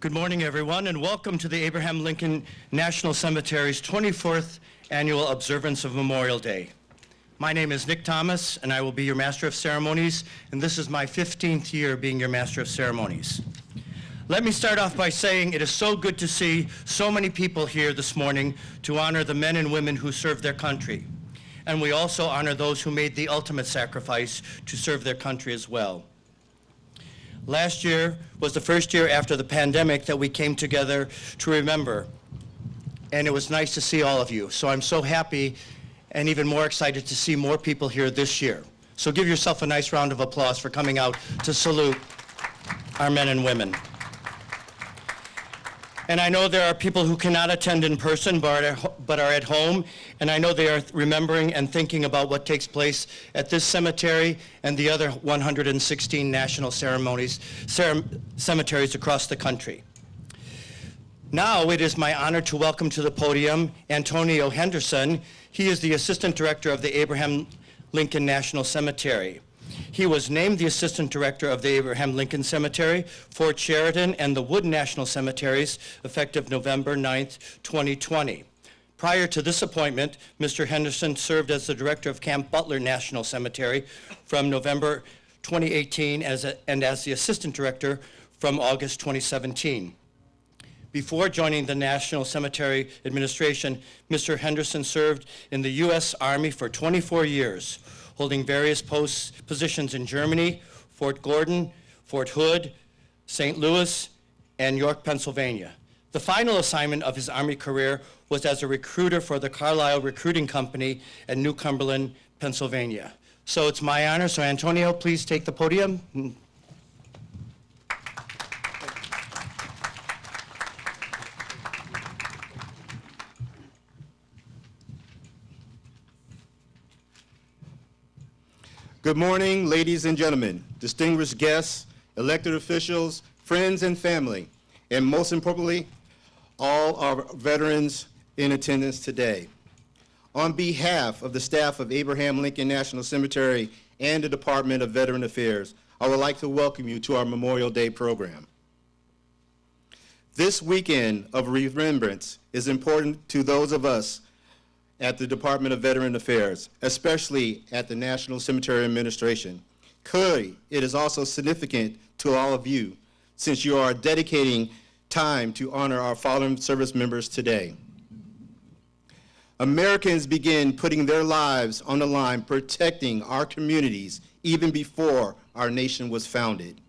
Good morning, everyone, and welcome to the Abraham Lincoln National Cemetery's 24th Annual Observance of Memorial Day. My name is Nick Thomas, and I will be your Master of Ceremonies, and this is my 15th year being your Master of Ceremonies. Let me start off by saying it is so good to see so many people here this morning to honor the men and women who served their country. And we also honor those who made the ultimate sacrifice to serve their country as well. Last year was the first year after the pandemic that we came together to remember, and it was nice to see all of you. So I'm so happy and even more excited to see more people here this year. So give yourself a nice round of applause for coming out to salute our men and women. And I know there are people who cannot attend in person but are at home, and I know they are remembering and thinking about what takes place at this cemetery and the other 116 national cemeteries across the country. Now it is my honor to welcome to the podium Antonio Henderson. He is the Assistant Director of the Abraham Lincoln National Cemetery. He was named the Assistant Director of the Abraham Lincoln Cemetery, Fort Sheridan, and the Wood National Cemeteries, effective November 9th, 2020. Prior to this appointment, Mr. Henderson served as the Director of Camp Butler National Cemetery from November 2018 and as the Assistant Director from August 2017. Before joining the National Cemetery Administration, Mr. Henderson served in the U.S. Army for 24 years, holding various positions in Germany, Fort Gordon, Fort Hood, St. Louis, and York, Pennsylvania. The final assignment of his Army career was as a recruiter for the Carlisle Recruiting Company in New Cumberland, Pennsylvania. So it's my honor. So Antonio, please take the podium. Good morning, ladies and gentlemen, distinguished guests, elected officials, friends and family, and most importantly, all our veterans in attendance today. On behalf of the staff of Abraham Lincoln National Cemetery and the Department of Veteran Affairs, I would like to welcome you to our Memorial Day program. This weekend of remembrance is important to those of us at the Department of Veteran Affairs, especially at the National Cemetery Administration. Clearly, it is also significant to all of you, since you are dedicating time to honor our fallen service members today. Americans begin putting their lives on the line protecting our communities even before our nation was founded.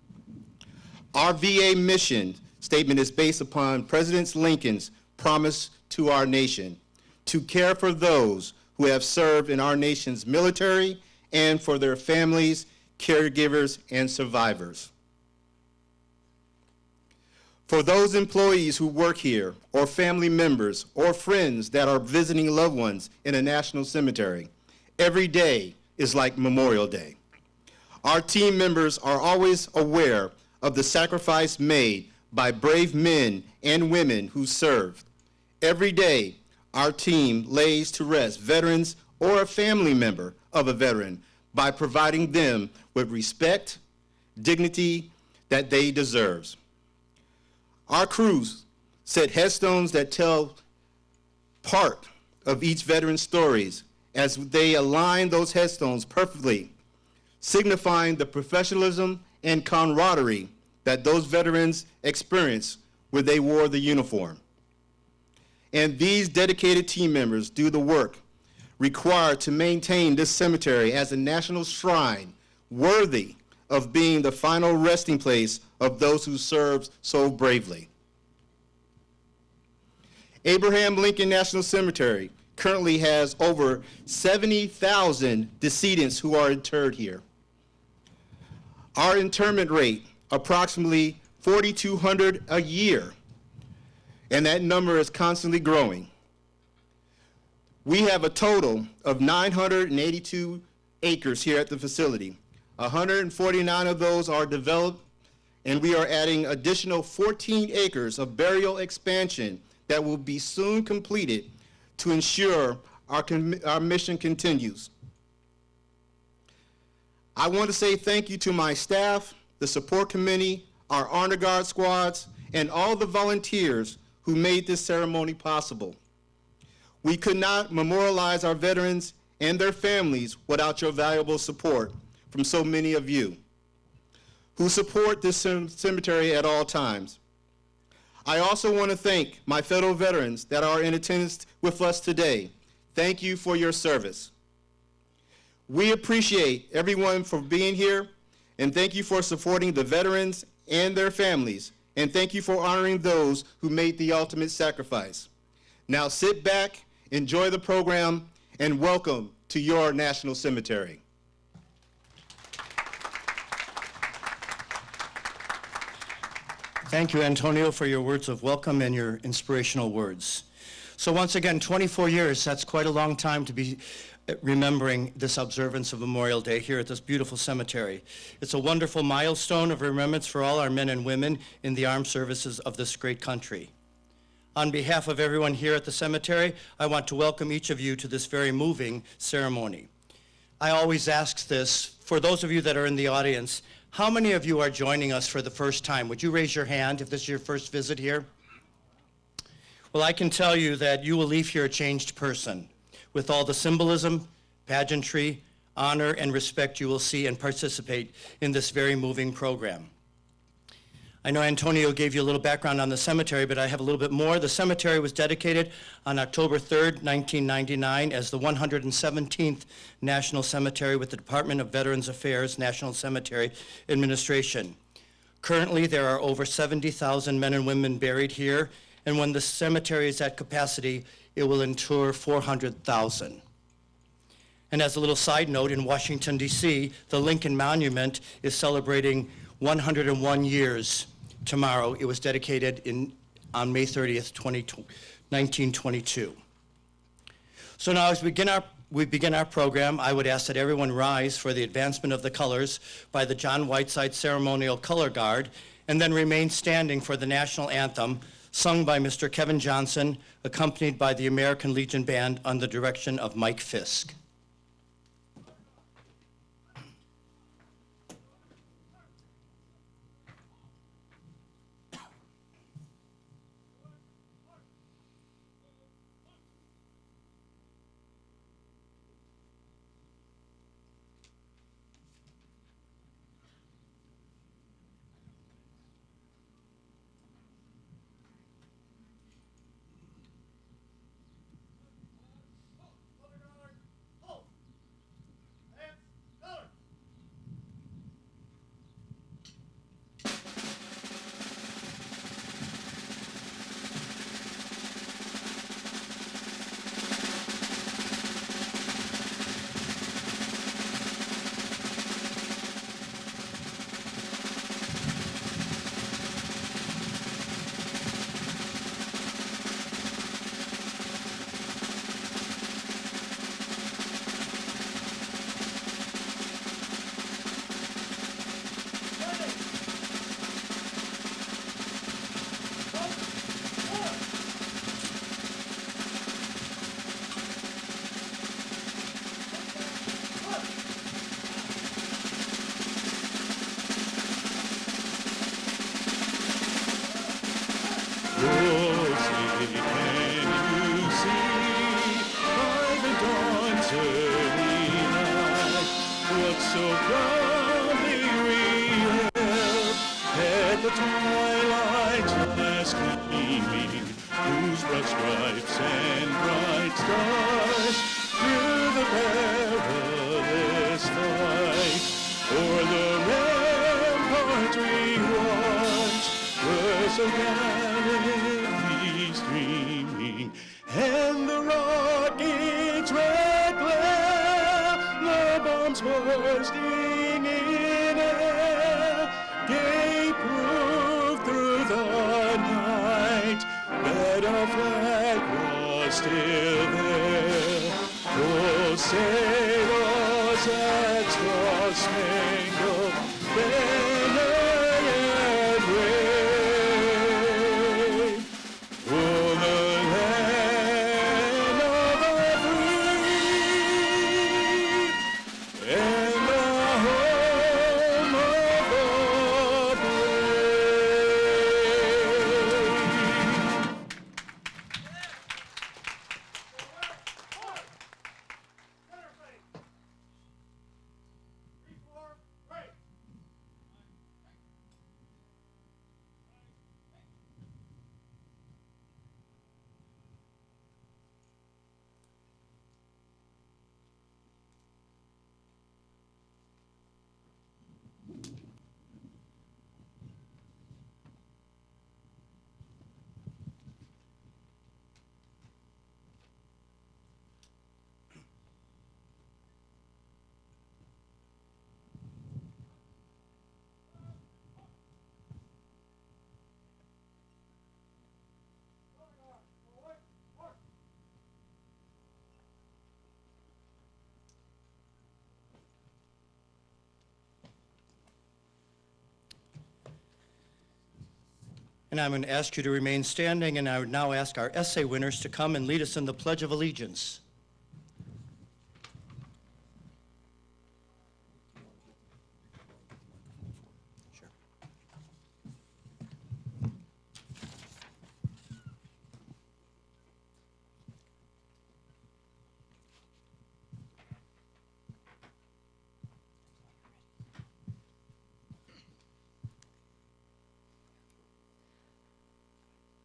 Our VA mission statement is based upon President Lincoln's promise to our nation to care for those who have served in our nation's military and for their families, caregivers, and survivors. For those employees who work here, or family members, or friends that are visiting loved ones in a national cemetery, every day is like Memorial Day. Our team members are always aware of the sacrifice made by brave men and women who served. Every day, our team lays to rest veterans or a family member of a veteran by providing them with respect, dignity that they deserve. Our crews set headstones that tell part of each veteran's stories as they align those headstones perfectly, signifying the professionalism and camaraderie that those veterans experienced when they wore the uniform. And these dedicated team members do the work required to maintain this cemetery as a national shrine worthy of being the final resting place of those who served so bravely. Abraham Lincoln National Cemetery currently has over 70,000 decedents who are interred here. Our interment rate, approximately 4,200 a year, and that number is constantly growing. We have a total of 982 acres here at the facility. 149 of those are developed, and we are adding additional 14 acres of burial expansion that will be soon completed to ensure our mission continues. I want to say thank you to my staff, the support committee, our honor guard squads, and all the volunteers who made this ceremony possible. We could not memorialize our veterans and their families without your valuable support from so many of you who support this cemetery at all times. I also want to thank my fellow veterans that are in attendance with us today. Thank you for your service. We appreciate everyone for being here, and thank you for supporting the veterans and their families, and thank you for honoring those who made the ultimate sacrifice. Now sit back, enjoy the program, and welcome to your National Cemetery. Thank you, Antonio, for your words of welcome and your inspirational words. So once again, 24 years, that's quite a long time to be remembering this observance of Memorial Day here at this beautiful cemetery. It's a wonderful milestone of remembrance for all our men and women in the armed services of this great country. On behalf of everyone here at the cemetery, I want to welcome each of you to this very moving ceremony. I always ask this, for those of you that are in the audience, how many of you are joining us for the first time? Would you raise your hand if this is your first visit here? Well, I can tell you that you will leave here a changed person with all the symbolism, pageantry, honor, and respect you will see and participate in this very moving program. I know Antonio gave you a little background on the cemetery, but I have a little bit more. The cemetery was dedicated on October 3rd, 1999 as the 117th National Cemetery with the Department of Veterans Affairs National Cemetery Administration. Currently, there are over 70,000 men and women buried here, and when the cemetery is at capacity, it will ensure 400,000. And as a little side note, in Washington, D.C., the Lincoln Monument is celebrating 101 years tomorrow. It was dedicated on May 30th, 1922. So now as we begin our program, I would ask that everyone rise for the advancement of the colors by the John Whiteside Ceremonial Color Guard, and then remain standing for the national anthem, sung by Mr. Kevin Johnson, accompanied by the American Legion Band under the direction of Mike Fisk. so proudly we hailed at the twilight's last gleaming, whose broad stripes and bright stars through the perilous fight o'er the ramparts we watched were so gallantly streaming, and the rockets' red glare, the bombs bursting in air, gave proof through the night that our flag was still there. Oh, say was that star-spangled banner yet wave? Oh, the land of the free and the home of the brave. And I'm going to ask you to remain standing, and I would now ask our essay winners to come and lead us in the Pledge of Allegiance. Sure.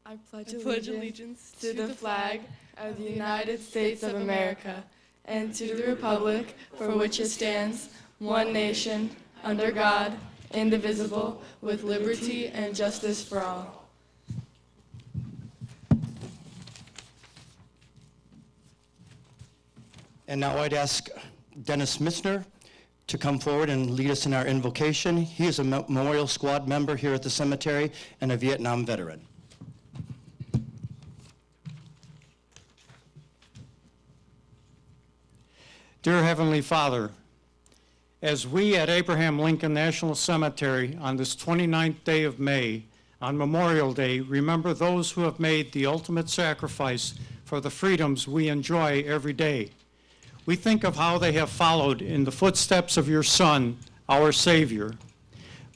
I pledge allegiance to the flag of the United States of America and to the republic for which it stands, one nation, under God, indivisible, with liberty and justice for all. And now I'd ask Dennis Missner to come forward and lead us in our invocation. He is a Memorial Squad member here at the cemetery and a Vietnam veteran. Dear Heavenly Father, as we at Abraham Lincoln National Cemetery on this 29th day of May, on Memorial Day, remember those who have made the ultimate sacrifice for the freedoms we enjoy every day. We think of how they have followed in the footsteps of your Son, our Savior.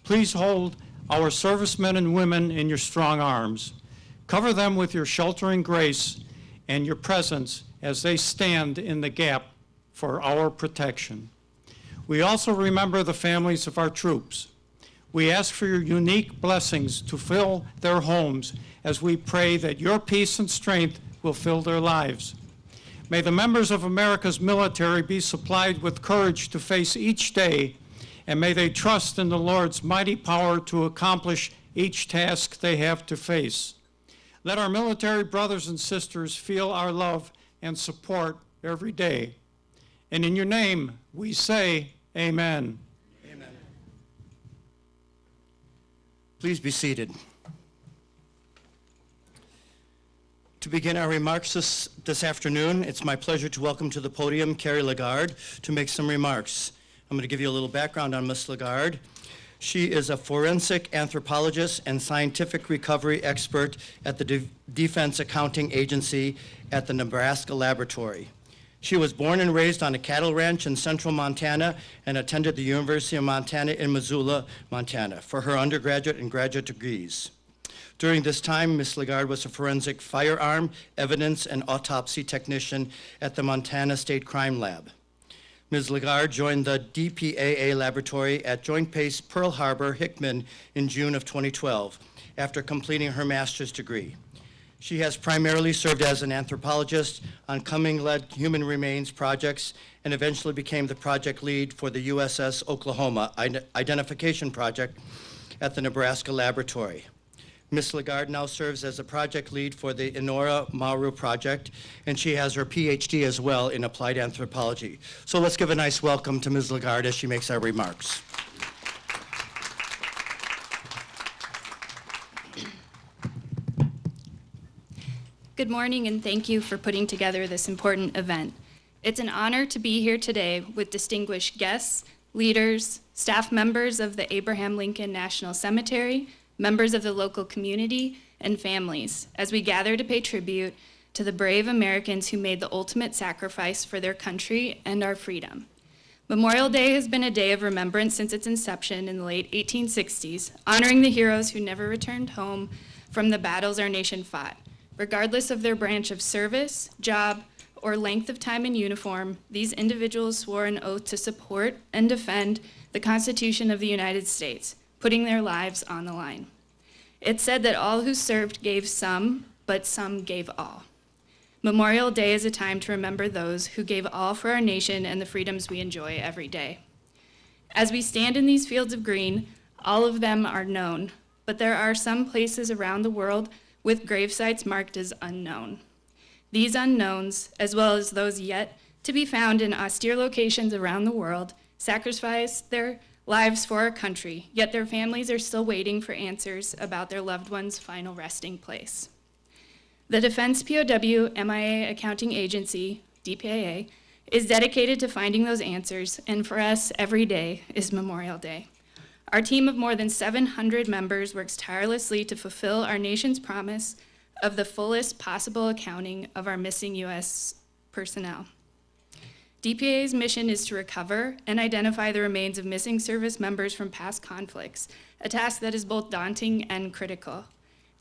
Please hold our servicemen and women in your strong arms. Cover them with your sheltering grace and your presence as they stand in the gap for our protection. We also remember the families of our troops. We ask for your unique blessings to fill their homes as we pray that your peace and strength will fill their lives. May the members of America's military be supplied with courage to face each day, and may they trust in the Lord's mighty power to accomplish each task they have to face. Let our military brothers and sisters feel our love and support every day. And in your name, we say, amen. Amen. Please be seated. To begin our remarks this afternoon, it's my pleasure to welcome to the podium Carrie Lagarde to make some remarks. I'm going to give you a little background on Ms. Lagarde. She is a forensic anthropologist and scientific recovery expert at the Defense Accounting Agency at the Nebraska Laboratory. She was born and raised on a cattle ranch in central Montana and attended the University of Montana in Missoula, Montana, for her undergraduate and graduate degrees. During this time, Ms. Lagarde was a forensic firearm, evidence, and autopsy technician at the Montana State Crime Lab. Ms. Lagarde joined the DPAA laboratory at Joint Base Pearl Harbor Hickman in June of 2012 after completing her master's degree. She has primarily served as an anthropologist on Cumming-led human remains projects and eventually became the project lead for the USS Oklahoma identification project at the Nebraska laboratory. Ms. Lagarde now serves as a project lead for the Enora Maru project, and she has her PhD as well in applied anthropology. So let's give a nice welcome to Ms. Lagarde as she makes our remarks. Good morning, and thank you for putting together this important event. It's an honor to be here today with distinguished guests, leaders, staff members of the Abraham Lincoln National Cemetery, members of the local community, and families, as we gather to pay tribute to the brave Americans who made the ultimate sacrifice for their country and our freedom. Memorial Day has been a day of remembrance since its inception in the late 1860s, honoring the heroes who never returned home from the battles our nation fought. Regardless of their branch of service, job, or length of time in uniform, these individuals swore an oath to support and defend the Constitution of the United States, putting their lives on the line. It's said that all who served gave some, but some gave all. Memorial Day is a time to remember those who gave all for our nation and the freedoms we enjoy every day. As we stand in these fields of green, all of them are known, but there are some places around the world with gravesites marked as unknown. These unknowns, as well as those yet to be found in austere locations around the world, sacrifice their lives for our country, yet their families are still waiting for answers about their loved one's final resting place. The Defense POW MIA Accounting Agency, DPAA, is dedicated to finding those answers, and for us, every day is Memorial Day. Our team of more than 700 members works tirelessly to fulfill our nation's promise of the fullest possible accounting of our missing U.S. personnel. DPA's mission is to recover and identify the remains of missing service members from past conflicts, a task that is both daunting and critical.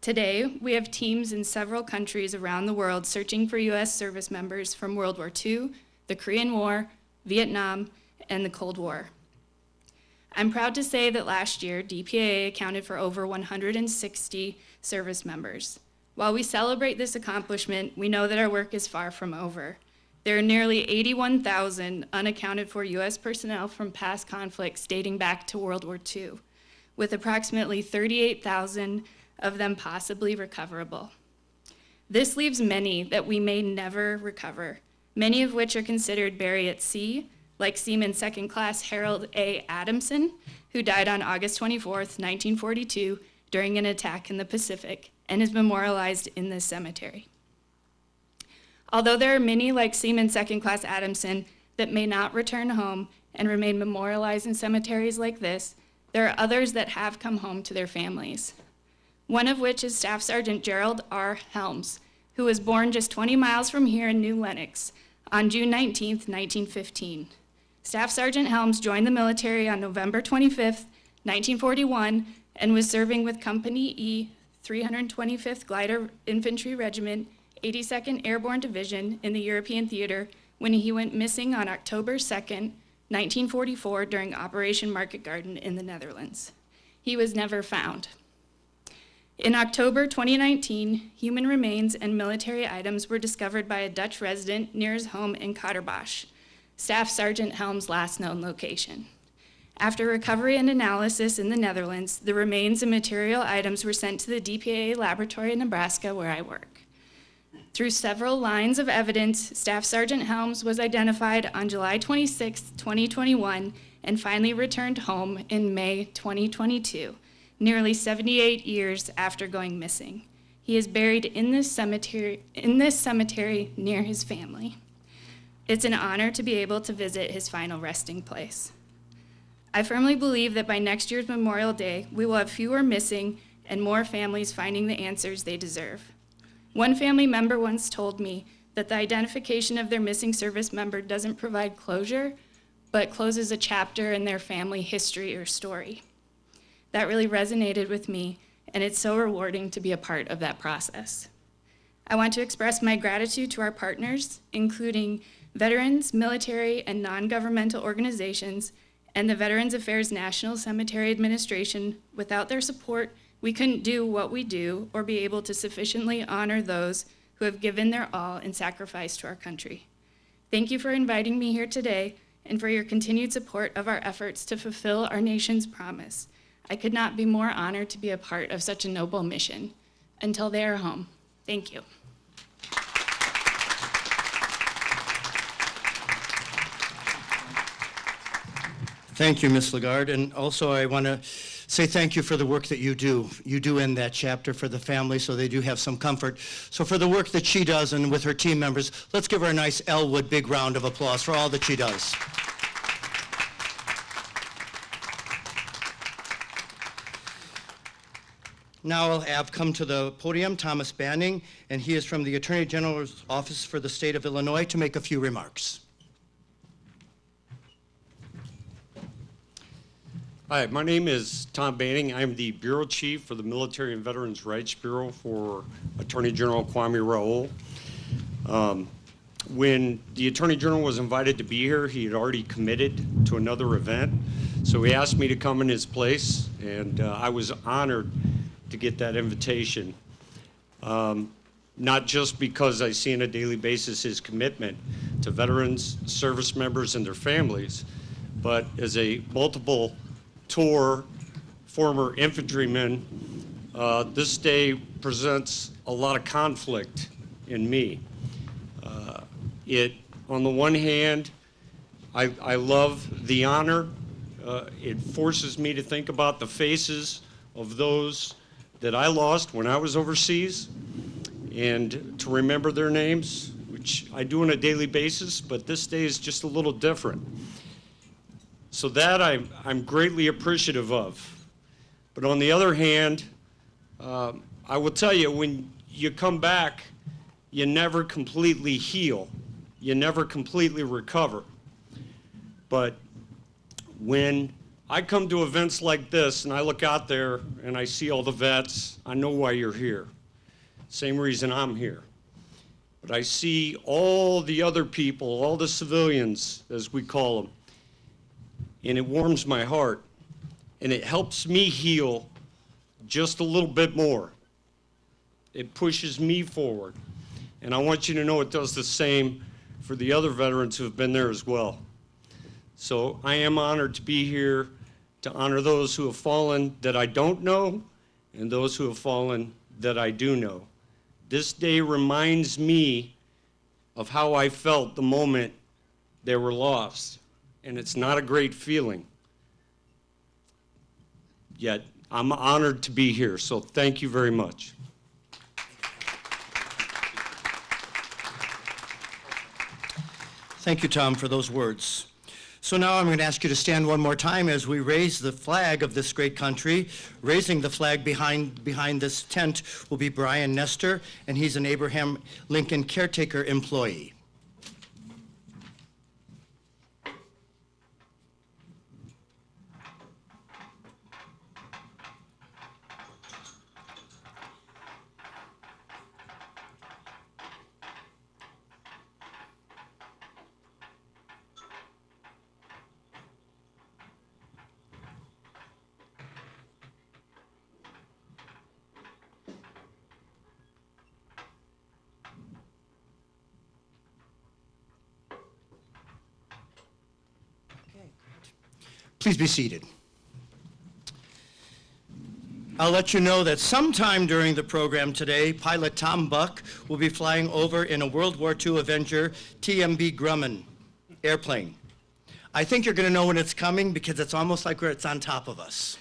Today, we have teams in several countries around the world searching for U.S. service members from World War II, the Korean War, Vietnam, and the Cold War. I'm proud to say that last year, DPAA accounted for over 160 service members. While we celebrate this accomplishment, we know that our work is far from over. There are nearly 81,000 unaccounted for U.S. personnel from past conflicts dating back to World War II, with approximately 38,000 of them possibly recoverable. This leaves many that we may never recover, many of which are considered buried at sea, like Seaman Second Class Harold A. Adamson, who died on August 24, 1942, during an attack in the Pacific, and is memorialized in this cemetery. Although there are many like Seaman Second Class Adamson that may not return home and remain memorialized in cemeteries like this, there are others that have come home to their families. One of which is Staff Sergeant Gerald R. Helms, who was born just 20 miles from here in New Lenox on June 19, 1915. Staff Sergeant Helms joined the military on November 25, 1941, and was serving with Company E, 325th Glider Infantry Regiment, 82nd Airborne Division in the European Theater when he went missing on October 2, 1944 during Operation Market Garden in the Netherlands. He was never found. In October 2019, human remains and military items were discovered by a Dutch resident near his home in Katterbosch, Staff Sergeant Helms' last known location. After recovery and analysis in the Netherlands, the remains and material items were sent to the DPAA laboratory in Nebraska, where I work. Through several lines of evidence, Staff Sergeant Helms was identified on July 26, 2021, and finally returned home in May 2022, nearly 78 years after going missing. He is buried in this cemetery near his family. It's an honor to be able to visit his final resting place. I firmly believe that by next year's Memorial Day, we will have fewer missing and more families finding the answers they deserve. One family member once told me that the identification of their missing service member doesn't provide closure, but closes a chapter in their family history or story. That really resonated with me, and it's so rewarding to be a part of that process. I want to express my gratitude to our partners, including veterans, military, and non-governmental organizations, and the Veterans Affairs National Cemetery Administration. Without their support, we couldn't do what we do or be able to sufficiently honor those who have given their all and sacrifice to our country. Thank you for inviting me here today and for your continued support of our efforts to fulfill our nation's promise. I could not be more honored to be a part of such a noble mission. Until they are home, thank you. Thank you, Ms. Lagarde. And also, I want to say thank you for the work that you do. You do in that chapter for the family, so they do have some comfort. So for the work that she does and with her team members, let's give her a nice Elwood big round of applause for all that she does. Now I'll have come to the podium Thomas Banning, and he is from the Attorney General's Office for the State of Illinois to make a few remarks. Hi, my name is Tom Banning. I'm the Bureau Chief for the Military and Veterans Rights Bureau for Attorney General Kwame Raoul. When the Attorney General was invited to be here, he had already committed to another event. So he asked me to come in his place, and I was honored to get that invitation. Not just because I see on a daily basis his commitment to veterans, service members, and their families, but as a multiple tour former infantryman, this day presents a lot of conflict in me. On the one hand, I love the honor. It forces me to think about the faces of those that I lost when I was overseas and to remember their names, which I do on a daily basis, but this day is just a little different. So that I'm greatly appreciative of. But on the other hand, I will tell you, when you come back, you never completely heal. You never completely recover. But when I come to events like this and I look out there and I see all the vets, I know why you're here. Same reason I'm here. But I see all the other people, all the civilians, as we call them, and it warms my heart, and it helps me heal just a little bit more. It pushes me forward, and I want you to know it does the same for the other veterans who have been there as well. So I am honored to be here to honor those who have fallen that I don't know and those who have fallen that I do know. This day reminds me of how I felt the moment they were lost. And it's not a great feeling. Yet, I'm honored to be here, so thank you very much. Thank you, Tom, for those words. So now I'm going to ask you to stand one more time as we raise the flag of this great country. Raising the flag behind this tent will be Brian Nestor, and he's an Abraham Lincoln caretaker employee. Please be seated. I'll let you know that sometime during the program today, pilot Tom Buck will be flying over in a World War II Avenger TMB Grumman airplane. I think you're going to know when it's coming because it's almost like it's on top of us.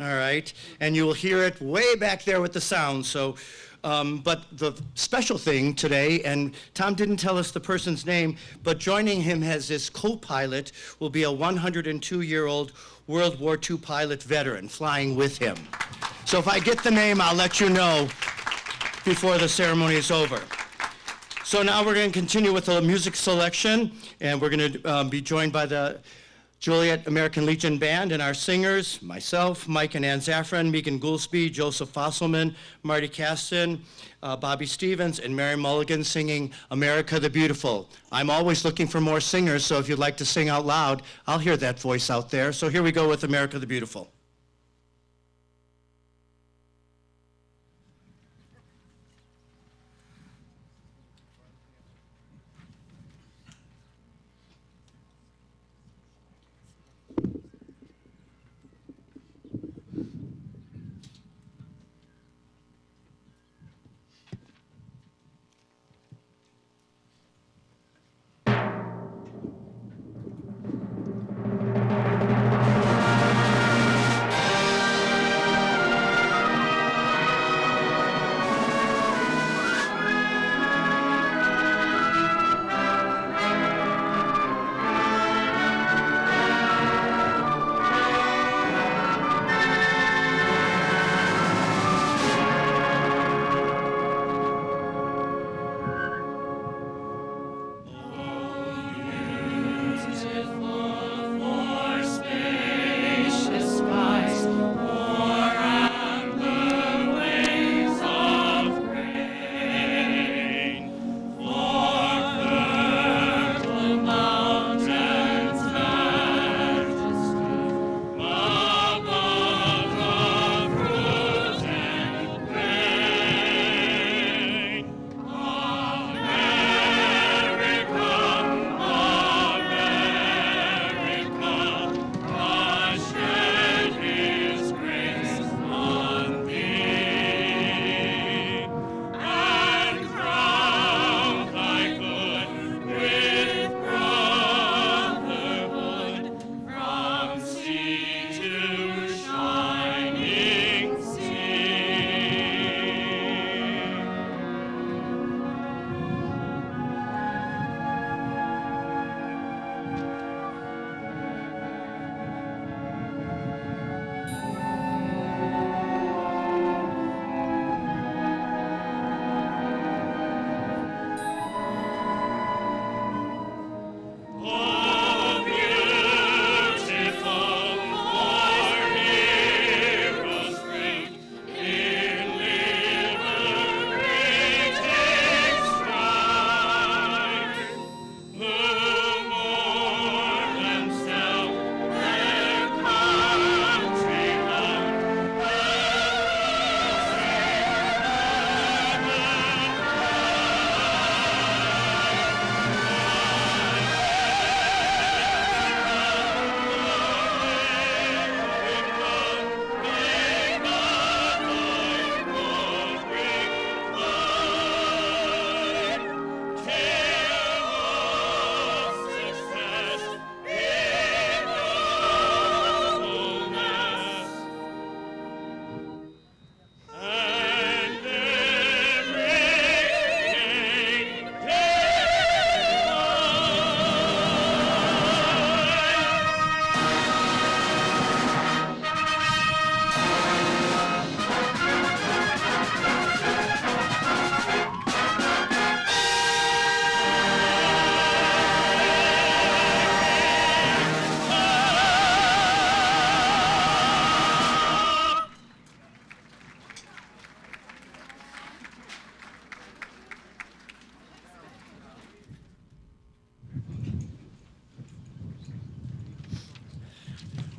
All right? And you will hear it way back there with the sound. So, but the special thing today, and Tom didn't tell us the person's name, but joining him as his co-pilot will be a 102-year-old World War II pilot veteran flying with him. So if I get the name, I'll let you know before the ceremony is over. So now we're going to continue with the music selection, and we're going to be joined by the Joliet American Legion Band, and our singers, myself, Mike and Ann Zaffron, Megan Goolsby, Joseph Fosselman, Marty Caston, Bobby Stevens, and Mary Mulligan singing America the Beautiful. I'm always looking for more singers, so if you'd like to sing out loud, I'll hear that voice out there. So here we go with America the Beautiful.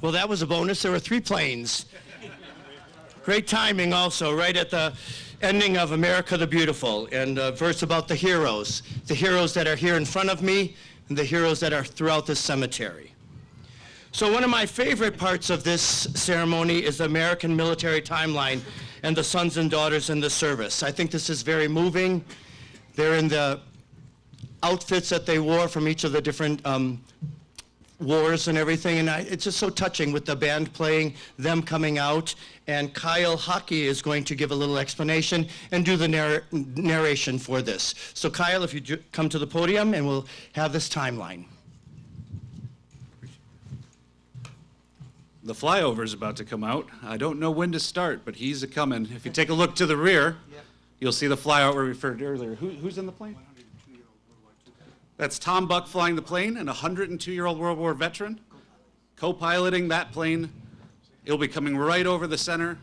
Well, that was a bonus. There were 3 planes. Great timing also, right at the ending of America the Beautiful, and a verse about the heroes that are here in front of me and the heroes that are throughout this cemetery. So one of my favorite parts of this ceremony is the American military timeline and the sons and daughters in the service. I think this is very moving. They're in the outfits that they wore from each of the different wars and everything, and it's just so touching with the band playing, them coming out, and Kyle Hockey is going to give a little explanation and do the narration for this. So Kyle, if you come to the podium, and we'll have this timeline. The flyover is about to come out. I don't know when to start, but he's a-coming. If you take a look to the rear, you'll see the flyover we referred to earlier. Who's in the plane? That's Tom Buck flying the plane, an 102-year-old World War veteran. co-piloting that plane. He'll be coming right over the center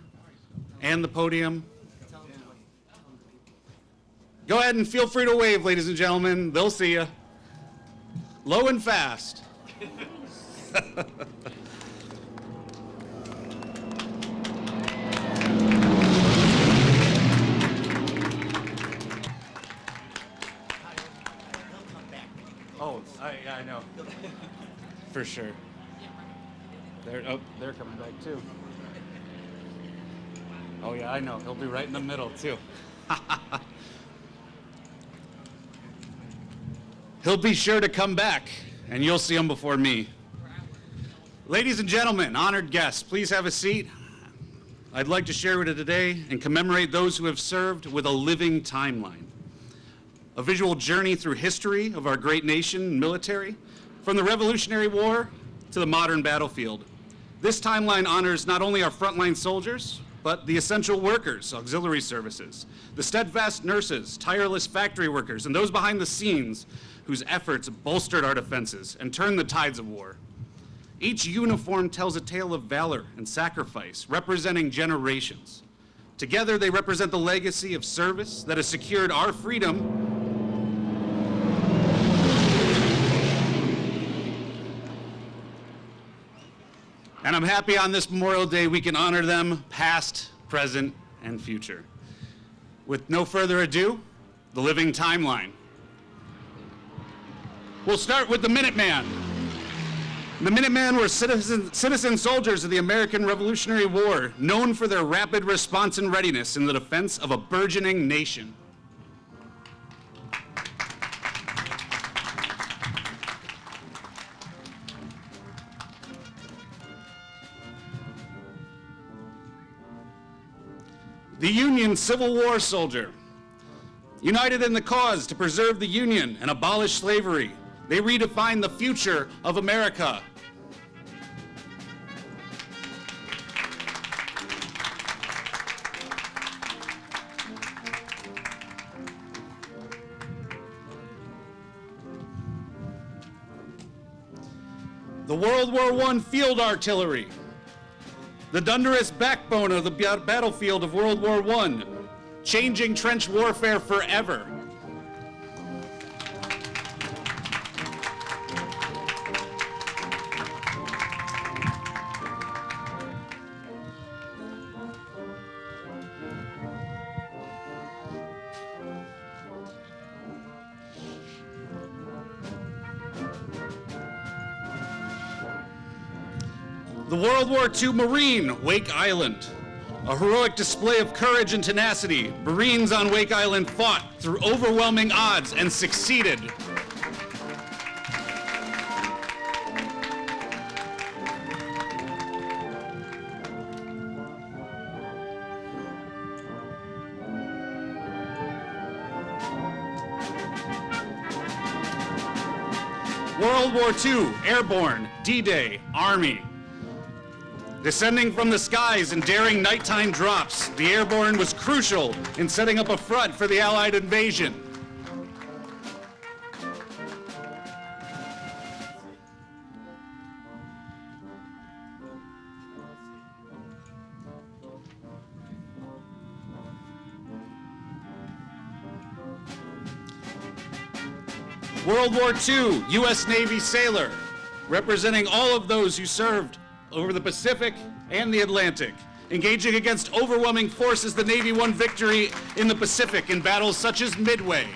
and the podium. Go ahead and feel free to wave, ladies and gentlemen. They'll see you. Low and fast. Oh, I know. For sure. They're coming back too. Oh yeah, I know. He'll be right in the middle too. He'll be sure to come back, and you'll see him before me. Ladies and gentlemen, honored guests, please have a seat. I'd like to share with you today and commemorate those who have served with a living timeline. A visual journey through history of our great nation and military, from the Revolutionary War to the modern battlefield. This timeline honors not only our frontline soldiers, but the essential workers, auxiliary services, the steadfast nurses, tireless factory workers, and those behind the scenes whose efforts bolstered our defenses and turned the tides of war. Each uniform tells a tale of valor and sacrifice, representing generations. Together, they represent the legacy of service that has secured our freedom and I'm happy on this Memorial Day we can honor them past, present, and future. With no further ado, the living timeline. We'll start with the Minuteman. The Minutemen were citizen soldiers of the American Revolutionary War, known for their rapid response and readiness in the defense of a burgeoning nation. The Union Civil War soldier. United in the cause to preserve the Union and abolish slavery, they redefined the future of America. The World War I Field Artillery. The thunderous backbone of the battlefield of World War I, changing trench warfare forever. The World War II Marine, Wake Island. A heroic display of courage and tenacity, Marines on Wake Island fought through overwhelming odds and succeeded. World War II, Airborne, D-Day, Army. Descending from the skies in daring nighttime drops, the Airborne was crucial in setting up a front for the Allied invasion. World War II, U.S. Navy sailor, representing all of those who served over the Pacific and the Atlantic. Engaging against overwhelming forces, the Navy won victory in the Pacific in battles such as Midway.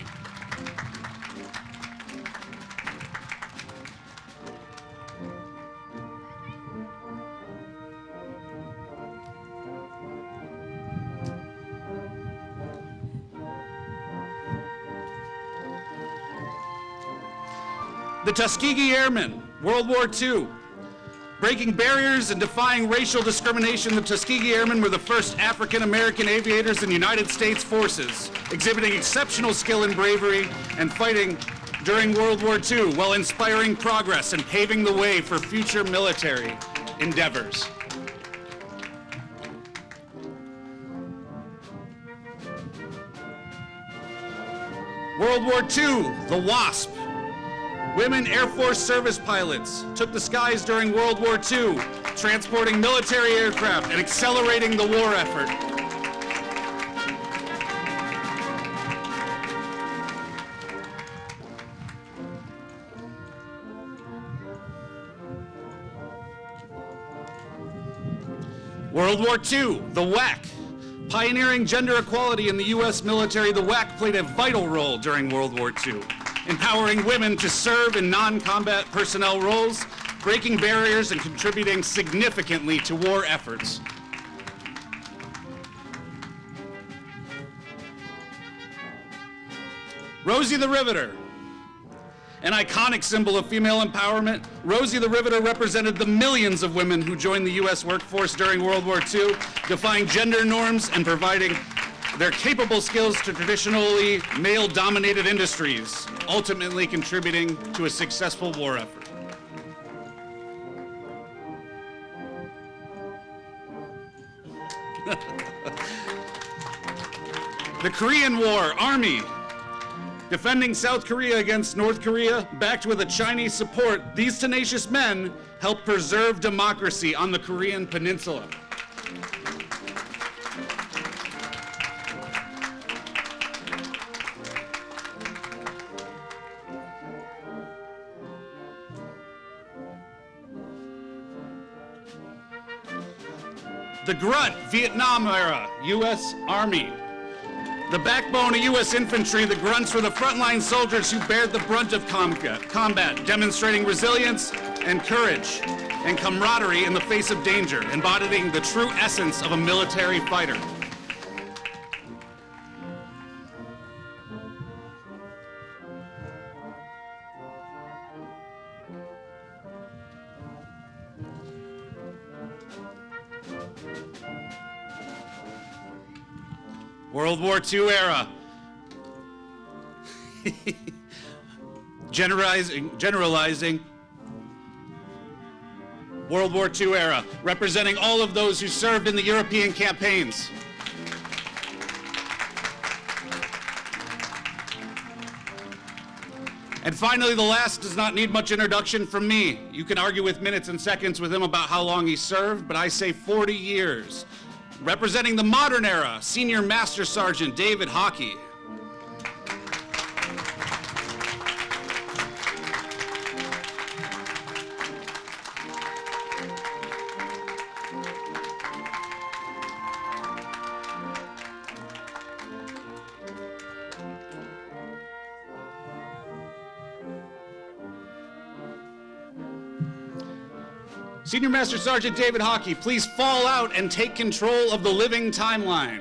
The Tuskegee Airmen, World War II. Breaking barriers and defying racial discrimination, the Tuskegee Airmen were the first African-American aviators in United States forces, exhibiting exceptional skill and bravery and fighting during World War II while inspiring progress and paving the way for future military endeavors. World War II, the WASP. Women Air Force service pilots took the skies during World War II, transporting military aircraft and accelerating the war effort. World War II, the WAC. Pioneering gender equality in the U.S. military, the WAC played a vital role during World War II, empowering women to serve in non-combat personnel roles, breaking barriers and contributing significantly to war efforts. Rosie the Riveter. An iconic symbol of female empowerment, Rosie the Riveter represented the millions of women who joined the U.S. workforce during World War II, defying gender norms and providing their capable skills to traditionally male-dominated industries, ultimately contributing to a successful war effort. The Korean War, Army. Defending South Korea against North Korea, backed with a Chinese support, these tenacious men helped preserve democracy on the Korean Peninsula. The Grunt, Vietnam era, U.S. Army. The backbone of U.S. infantry, the Grunts were the frontline soldiers who bared the brunt of combat, demonstrating resilience and courage and camaraderie in the face of danger, embodying the true essence of a military fighter. World War II era. Generalizing. World War II era, representing all of those who served in the European campaigns. And finally, the last does not need much introduction from me. You can argue with minutes and seconds with him about how long he served, but I say 40 years. Representing the modern era, Senior Master Sergeant David Hockey. Senior Master Sergeant David Hockey, please fall out and take control of the living timeline.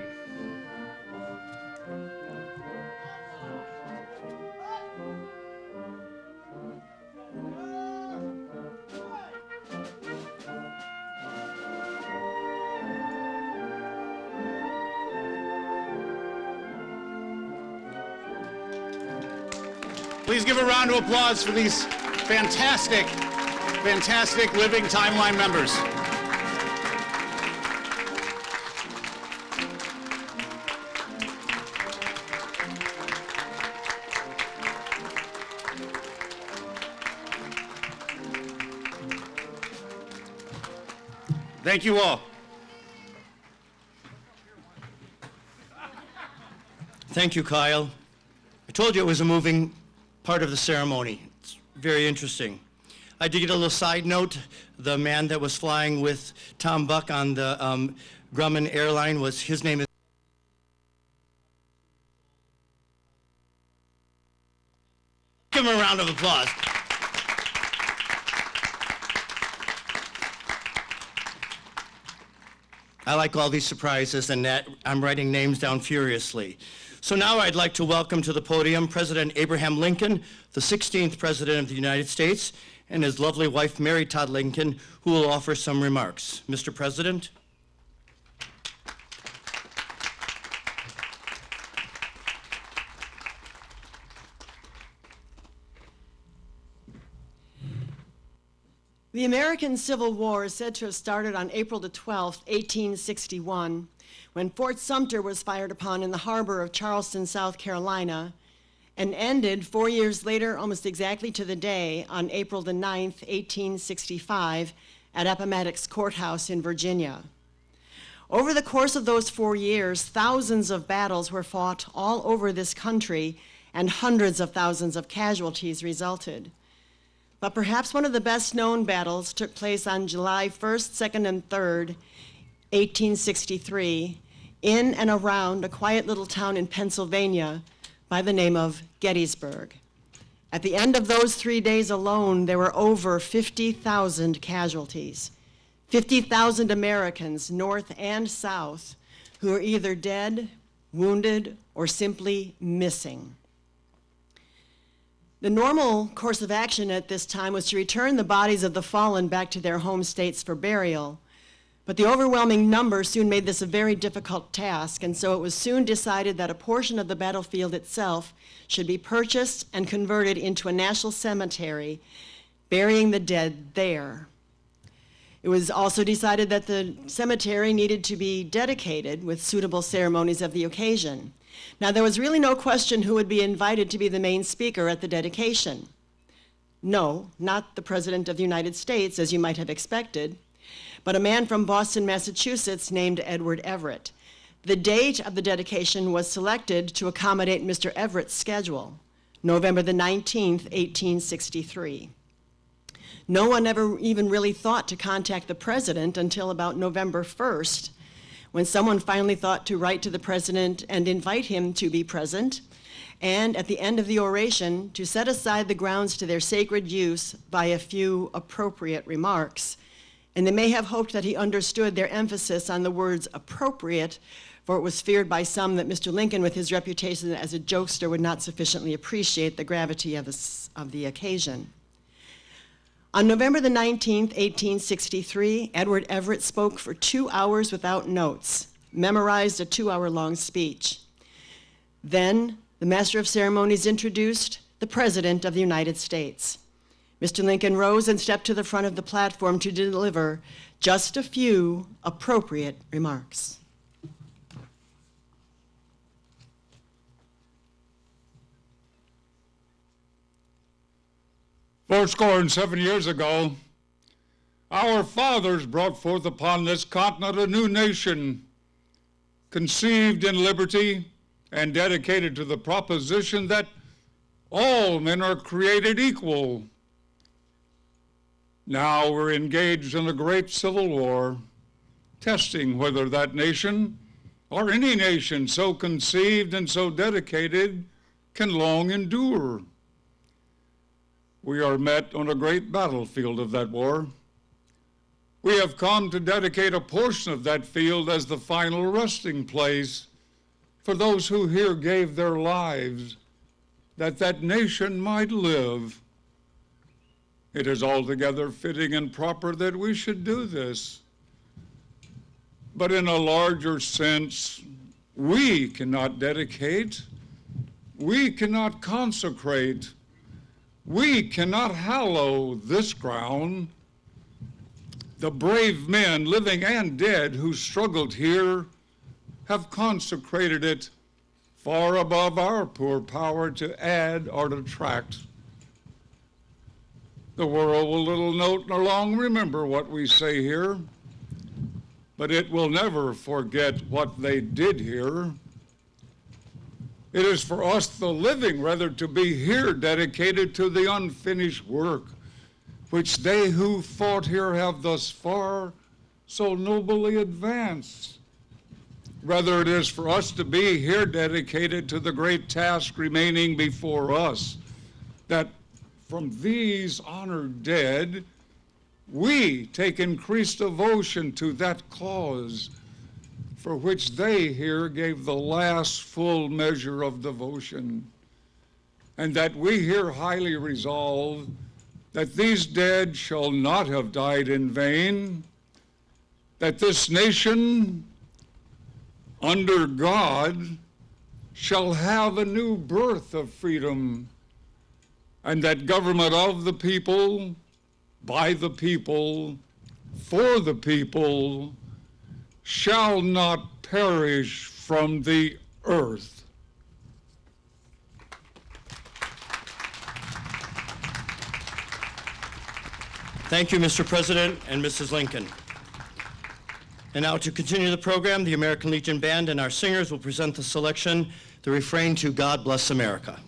Please give a round of applause for these fantastic living timeline members. Thank you all. Thank you, Kyle. I told you it was a moving part of the ceremony. It's very interesting. I did get a little side note. The man that was flying with Tom Buck on the Grumman airline his name is. Give him a round of applause. I like all these surprises, and that I'm writing names down furiously. So now I'd like to welcome to the podium President Abraham Lincoln, the 16th President of the United States, and his lovely wife, Mary Todd Lincoln, who will offer some remarks. Mr. President. The American Civil War is said to have started on April the 12th, 1861, when Fort Sumter was fired upon in the harbor of Charleston, South Carolina, and ended 4 years later, almost exactly to the day, on April the 9th, 1865, at Appomattox Courthouse in Virginia. Over the course of those 4 years, thousands of battles were fought all over this country, and hundreds of thousands of casualties resulted. But perhaps one of the best-known battles took place on July 1st, 2nd, and 3rd, 1863, in and around a quiet little town in Pennsylvania by the name of Gettysburg. At the end of those 3 days alone, there were over 50,000 casualties. 50,000 Americans, North and South, who were either dead, wounded, or simply missing. The normal course of action at this time was to return the bodies of the fallen back to their home states for burial. But the overwhelming number soon made this a very difficult task, and so it was soon decided that a portion of the battlefield itself should be purchased and converted into a national cemetery, burying the dead there. It was also decided that the cemetery needed to be dedicated with suitable ceremonies of the occasion. Now, there was really no question who would be invited to be the main speaker at the dedication. No, not the President of the United States, as you might have expected, but a man from Boston, Massachusetts, named Edward Everett. The date of the dedication was selected to accommodate Mr. Everett's schedule, November the 19th, 1863. No one ever even really thought to contact the president until about November 1st, when someone finally thought to write to the president and invite him to be present, and at the end of the oration, to set aside the grounds to their sacred use by a few appropriate remarks. And they may have hoped that he understood their emphasis on the words appropriate, for it was feared by some that Mr. Lincoln, with his reputation as a jokester, would not sufficiently appreciate the gravity of the occasion. On November the 19th, 1863, Edward Everett spoke for 2 hours without notes, memorized a 2-hour-long speech. Then, the Master of Ceremonies introduced the President of the United States. Mr. Lincoln rose and stepped to the front of the platform to deliver just a few appropriate remarks. Fourscore and 7 years ago, our fathers brought forth upon this continent a new nation, conceived in liberty and dedicated to the proposition that all men are created equal. Now we're engaged in a great civil war, testing whether that nation, or any nation so conceived and so dedicated, can long endure. We are met on a great battlefield of that war. We have come to dedicate a portion of that field as the final resting place for those who here gave their lives that that nation might live. It is altogether fitting and proper that we should do this. But in a larger sense, we cannot dedicate, we cannot consecrate, we cannot hallow this ground. The brave men, living and dead, who struggled here have consecrated it far above our poor power to add or detract. The world will little note nor long remember what we say here, but it will never forget what they did here. It is for us, the living, rather, to be here dedicated to the unfinished work which they who fought here have thus far so nobly advanced. Rather, it is for us to be here dedicated to the great task remaining before us, that from these honored dead, we take increased devotion to that cause for which they here gave the last full measure of devotion, and that we here highly resolve that these dead shall not have died in vain, that this nation under God shall have a new birth of freedom, and that government of the people, by the people, for the people, shall not perish from the earth. Thank you, Mr. President and Mrs. Lincoln. And now to continue the program, the American Legion Band and our singers will present the selection, the refrain to God Bless America.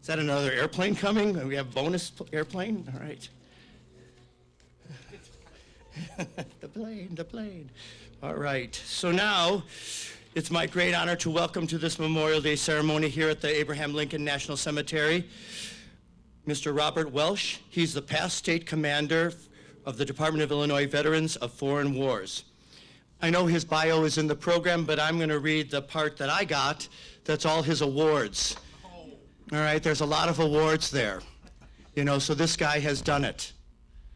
Is that another airplane coming? We have bonus airplane? All right. The plane. All right. So now, it's my great honor to welcome to this Memorial Day ceremony here at the Abraham Lincoln National Cemetery, Mr. Robert Welsh. He's the past state commander of the Department of Illinois Veterans of Foreign Wars. I know his bio is in the program, but I'm going to read the part that I got. That's all his awards. All right, there's a lot of awards there. You know, so this guy has done it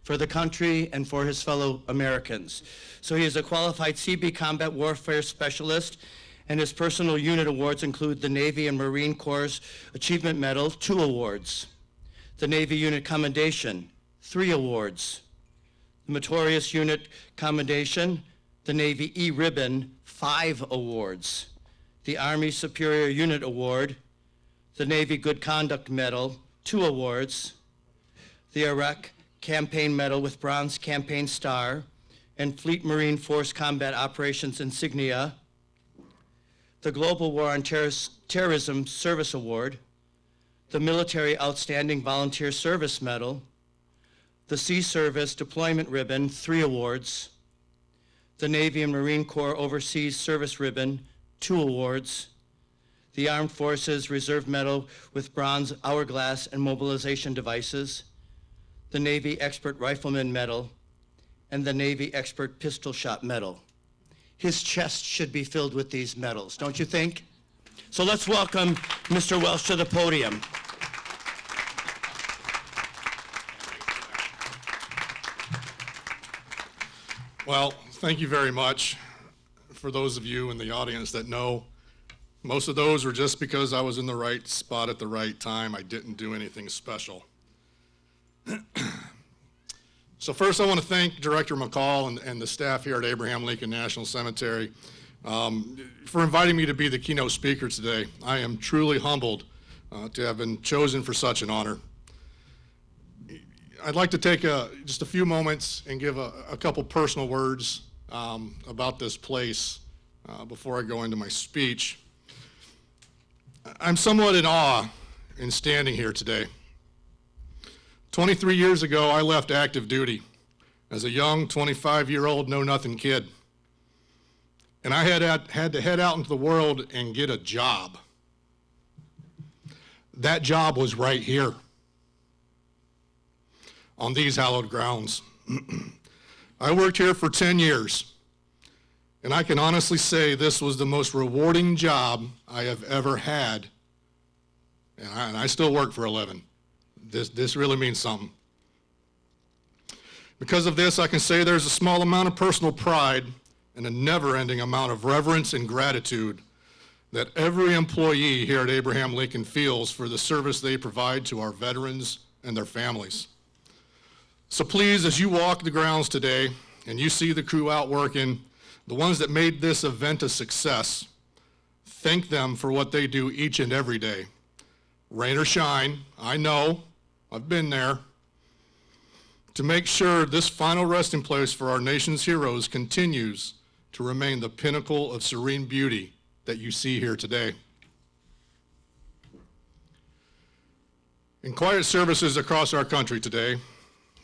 for the country and for his fellow Americans. So he is a qualified CB Combat Warfare Specialist, and his personal unit awards include the Navy and Marine Corps Achievement Medal, 2 awards. The Navy Unit Commendation, 3 awards. The Meritorious Unit Commendation, the Navy E-Ribbon, 5 awards. The Army Superior Unit Award, the Navy Good Conduct Medal, 2 awards. The Iraq Campaign Medal with Bronze Campaign Star, and Fleet Marine Force Combat Operations Insignia. The Global War on Terrorism Service Award, the Military Outstanding Volunteer Service Medal, The Sea Service Deployment Ribbon, 3 awards. The Navy and Marine Corps Overseas Service Ribbon, 2 awards. The Armed Forces Reserve Medal with bronze hourglass and mobilization devices. The Navy Expert Rifleman Medal, and the Navy Expert Pistol Shot Medal. His chest should be filled with these medals, don't you think? So let's welcome Mr. Welsh to the podium. Well, thank you very much. For those of you in the audience that know, most of those were just because I was in the right spot at the right time. I didn't do anything special. So first I want to thank Director McCall and the staff here at Abraham Lincoln National Cemetery for inviting me to be the keynote speaker today. I am truly humbled to have been chosen for such an honor. I'd like to take just a few moments and give a couple personal words about this place before I go into my speech. I'm somewhat in awe in standing here today. 23 years ago, I left active duty as a young 25-year-old know-nothing kid. And I had to head out into the world and get a job. That job was right here on these hallowed grounds. I worked here for 10 years, and I can honestly say this was the most rewarding job I have ever had, and I still work for a living. This really means something. Because of this, I can say there's a small amount of personal pride and a never-ending amount of reverence and gratitude that every employee here at Abraham Lincoln feels for the service they provide to our veterans and their families. So please, as you walk the grounds today and you see the crew out working, the ones that made this event a success, thank them for what they do each and every day. Rain or shine, I know, I've been there, to make sure this final resting place for our nation's heroes continues to remain the pinnacle of serene beauty that you see here today. In quiet services across our country today,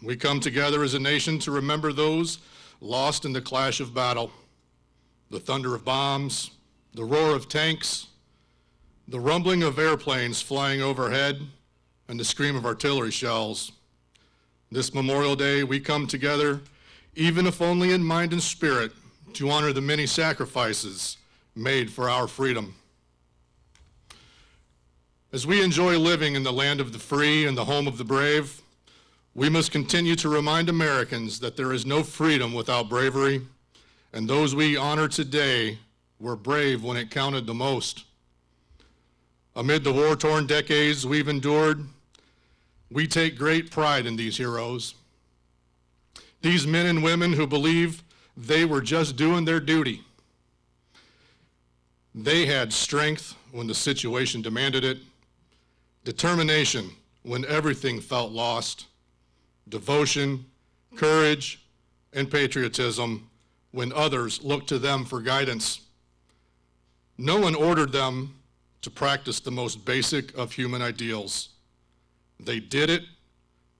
we come together as a nation to remember those lost in the clash of battle, the thunder of bombs, the roar of tanks, the rumbling of airplanes flying overhead, and the scream of artillery shells. This Memorial Day, we come together, even if only in mind and spirit, to honor the many sacrifices made for our freedom. As we enjoy living in the land of the free and the home of the brave, we must continue to remind Americans that there is no freedom without bravery, and those we honor today were brave when it counted the most. Amid the war-torn decades we've endured, we take great pride in these heroes. These men and women who believe they were just doing their duty. They had strength when the situation demanded it, determination when everything felt lost, devotion, courage, and patriotism when others looked to them for guidance. No one ordered them to practice the most basic of human ideals. They did it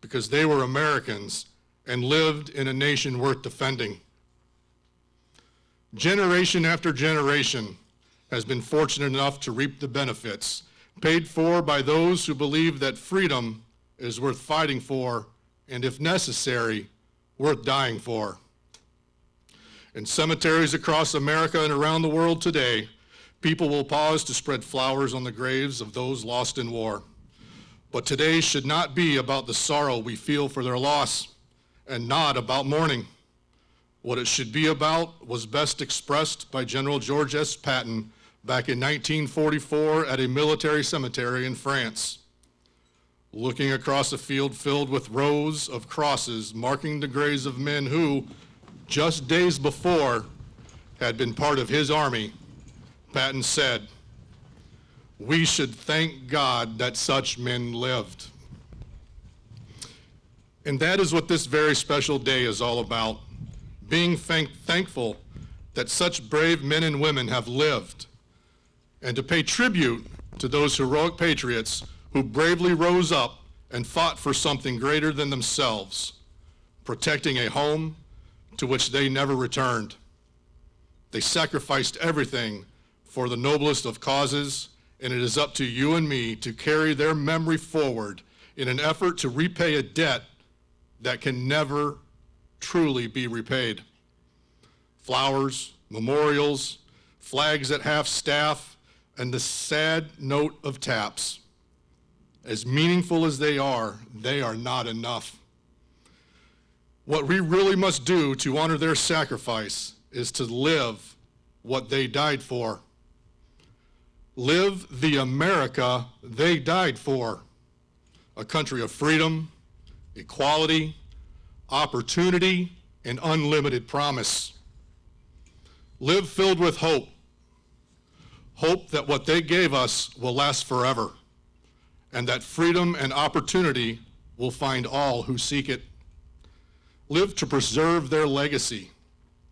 because they were Americans and lived in a nation worth defending. Generation after generation has been fortunate enough to reap the benefits, paid for by those who believe that freedom is worth fighting for, and if necessary, worth dying for. In cemeteries across America and around the world today, people will pause to spread flowers on the graves of those lost in war. But today should not be about the sorrow we feel for their loss, and not about mourning. What it should be about was best expressed by General George S. Patton back in 1944 at a military cemetery in France. Looking across a field filled with rows of crosses marking the graves of men who, just days before, had been part of his army, Patton said, "We should thank God that such men lived." And that is what this very special day is all about, being thankful that such brave men and women have lived, and to pay tribute to those heroic patriots who bravely rose up and fought for something greater than themselves, protecting a home to which they never returned. They sacrificed everything for the noblest of causes, and it is up to you and me to carry their memory forward in an effort to repay a debt that can never truly be repaid. Flowers, memorials, flags at half-staff, and the sad note of taps. As meaningful as they are not enough. What we really must do to honor their sacrifice is to live what they died for. Live the America they died for. A country of freedom, equality, opportunity, and unlimited promise. Live filled with hope. Hope that what they gave us will last forever, and that freedom and opportunity will find all who seek it. Live to preserve their legacy,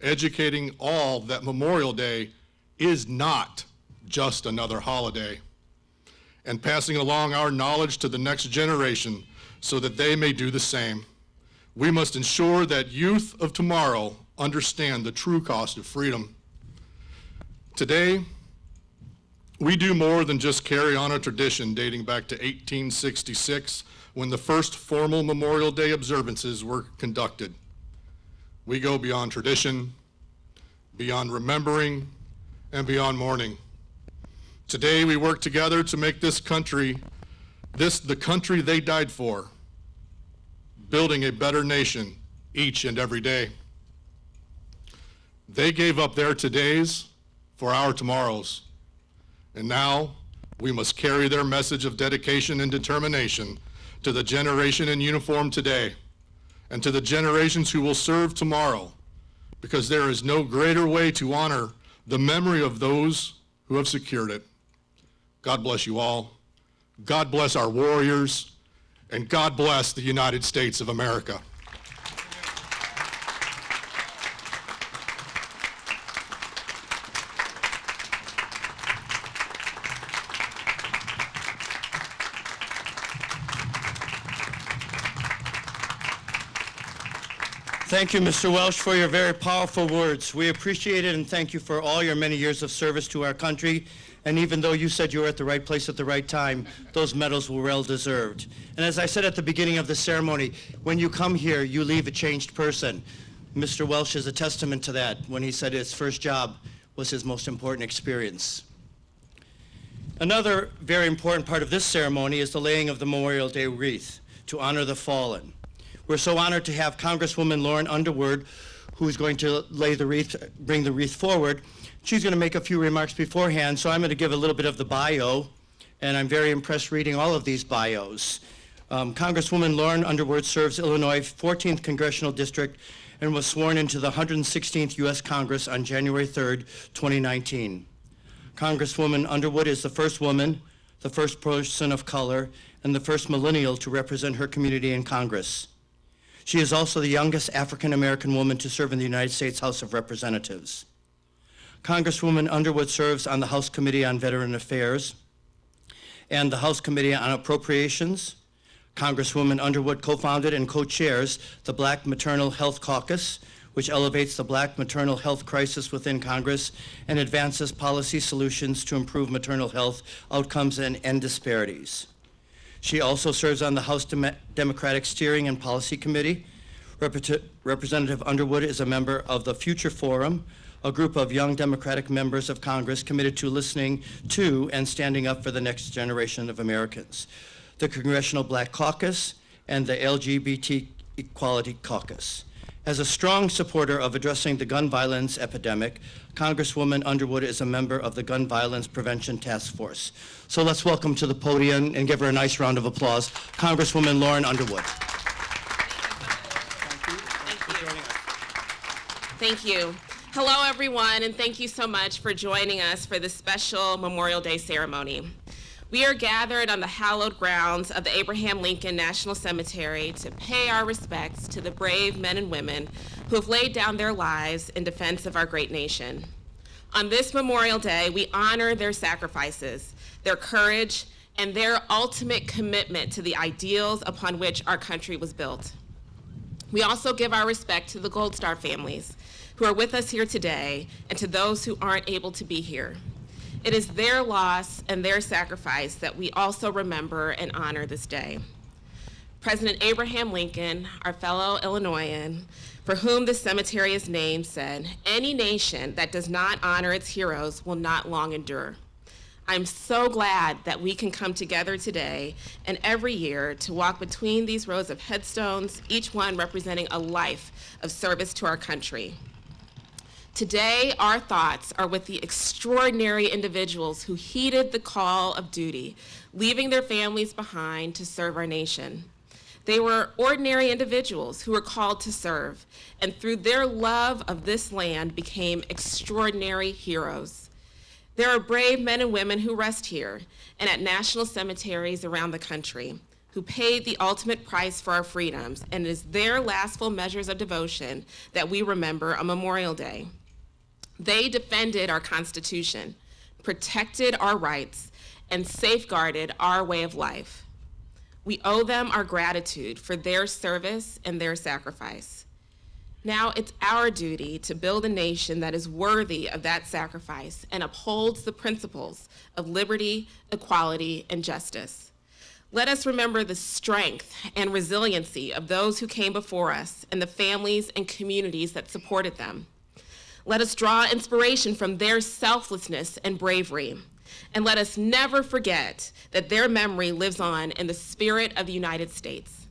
educating all that Memorial Day is not just another holiday, and passing along our knowledge to the next generation so that they may do the same. We must ensure that youth of tomorrow understand the true cost of freedom. Today, we do more than just carry on a tradition dating back to 1866, when the first formal Memorial Day observances were conducted. We go beyond tradition, beyond remembering, and beyond mourning. Today, we work together to make this country, the country they died for, building a better nation each and every day. They gave up their todays for our tomorrows. And now, we must carry their message of dedication and determination to the generation in uniform today and to the generations who will serve tomorrow, because there is no greater way to honor the memory of those who have secured it. God bless you all. God bless our warriors, and God bless the United States of America. Thank you, Mr. Welsh, for your very powerful words. We appreciate it, and thank you for all your many years of service to our country. And even though you said you were at the right place at the right time, those medals were well-deserved. And as I said at the beginning of the ceremony, when you come here, you leave a changed person. Mr. Welsh is a testament to that when he said his first job was his most important experience. Another very important part of this ceremony is the laying of the Memorial Day wreath to honor the fallen. We're so honored to have Congresswoman Lauren Underwood, who's going to lay the wreath, bring the wreath forward. She's going to make a few remarks beforehand, so I'm going to give a little bit of the bio, and I'm very impressed reading all of these bios. Congresswoman Lauren Underwood serves Illinois' 14th Congressional District and was sworn into the 116th U.S. Congress on January 3rd, 2019. Congresswoman Underwood is the first woman, the first person of color, and the first millennial to represent her community in Congress. She is also the youngest African-American woman to serve in the United States House of Representatives. Congresswoman Underwood serves on the House Committee on Veteran Affairs and the House Committee on Appropriations. Congresswoman Underwood co-founded and co-chairs the Black Maternal Health Caucus, which elevates the Black maternal health crisis within Congress and advances policy solutions to improve maternal health outcomes and end disparities. She also serves on the House Democratic Steering and Policy Committee. Representative Underwood is a member of the Future Forum, a group of young Democratic members of Congress committed to listening to and standing up for the next generation of Americans, the Congressional Black Caucus, and the LGBT Equality Caucus. As a strong supporter of addressing the gun violence epidemic, Congresswoman Underwood is a member of the Gun Violence Prevention Task Force. So let's welcome to the podium and give her a nice round of applause, Congresswoman Lauren Underwood. Thank you. Hello, everyone, and thank you so much for joining us for this special Memorial Day ceremony. We are gathered on the hallowed grounds of the Abraham Lincoln National Cemetery to pay our respects to the brave men and women who have laid down their lives in defense of our great nation. On this Memorial Day, we honor their sacrifices, their courage, and their ultimate commitment to the ideals upon which our country was built. We also give our respect to the Gold Star families who are with us here today and to those who aren't able to be here. It is their loss and their sacrifice that we also remember and honor this day. President Abraham Lincoln, our fellow Illinoisan, for whom this cemetery is named, said, "Any nation that does not honor its heroes will not long endure." I'm so glad that we can come together today and every year to walk between these rows of headstones, each one representing a life of service to our country. Today, our thoughts are with the extraordinary individuals who heeded the call of duty, leaving their families behind to serve our nation. They were ordinary individuals who were called to serve, and through their love of this land became extraordinary heroes. There are brave men and women who rest here and at national cemeteries around the country, who paid the ultimate price for our freedoms, and it is their last full measures of devotion that we remember on Memorial Day. They defended our Constitution, protected our rights, and safeguarded our way of life. We owe them our gratitude for their service and their sacrifice. Now it's our duty to build a nation that is worthy of that sacrifice and upholds the principles of liberty, equality, and justice. Let us remember the strength and resiliency of those who came before us and the families and communities that supported them. Let us draw inspiration from their selflessness and bravery. And let us never forget that their memory lives on in the spirit of the United States.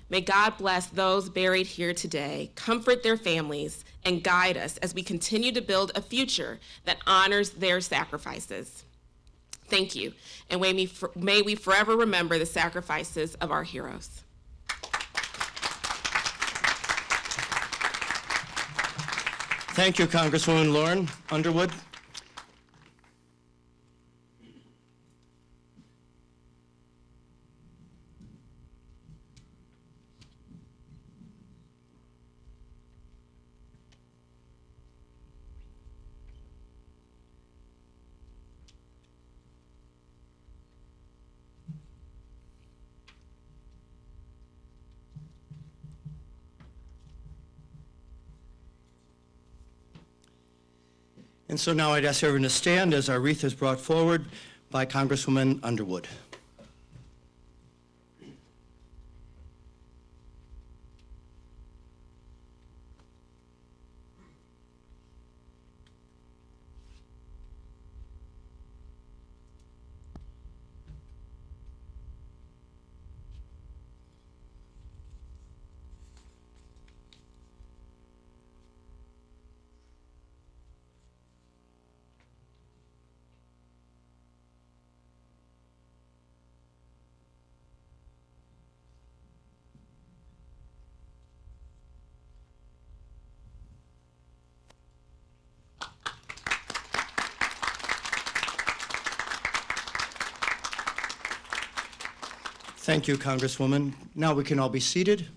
May God bless those buried here today, comfort their families, and guide us as we continue to build a future that honors their sacrifices. Thank you, and may we forever remember the sacrifices of our heroes. Thank you, Congresswoman Lauren Underwood. And so now I'd ask everyone to stand as our wreath is brought forward by Congresswoman Underwood. Thank you, Congresswoman. Now we can all be seated.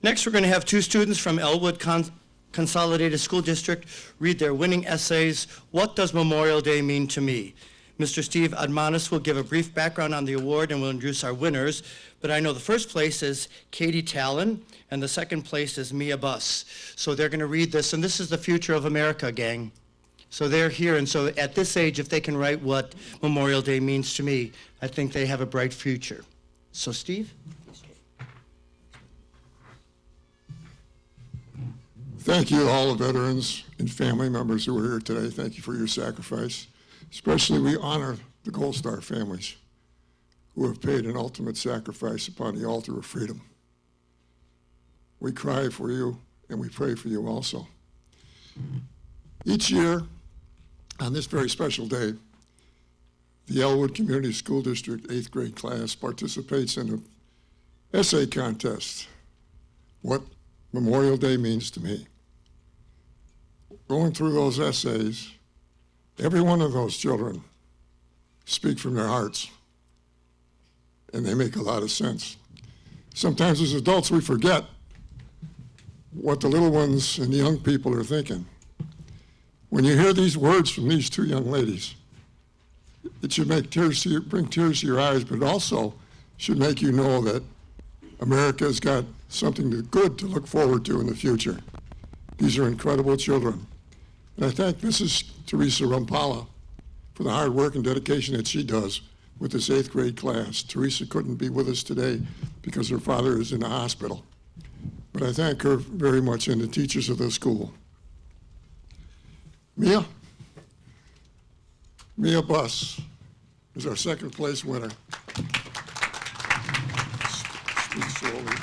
Next, we're going to have two students from Elwood Consolidated School District read their winning essays, "What Does Memorial Day Mean to Me?" Mr. Steve Admanis will give a brief background on the award and will introduce our winners, but I know the first place is Katie Talon, and the second place is Mia Buss. So they're going to read this, and this is the future of America, gang. So they're here, and so at this age, if they can write what Memorial Day means to me, I think they have a bright future. So, Steve? Thank you to all the veterans and family members who are here today. Thank you for your sacrifice. Especially we honor the Gold Star families who have paid an ultimate sacrifice upon the altar of freedom. We cry for you and we pray for you also. Each year, on this very special day, the Elwood Community School District 8th grade class participates in an essay contest, What Memorial Day Means to Me. Going through those essays, every one of those children speak from their hearts, and they make a lot of sense. Sometimes as adults we forget what the little ones and the young people are thinking. When you hear these words from these two young ladies, it should bring tears to your eyes, but it also should make you know that America has got something good to look forward to in the future. These are incredible children. And I thank Mrs. Teresa Rampala for the hard work and dedication that she does with this 8th grade class. Teresa couldn't be with us today because her father is in the hospital. But I thank her very much and the teachers of the school. Mia Buss is our 2nd place winner. Speak slowly.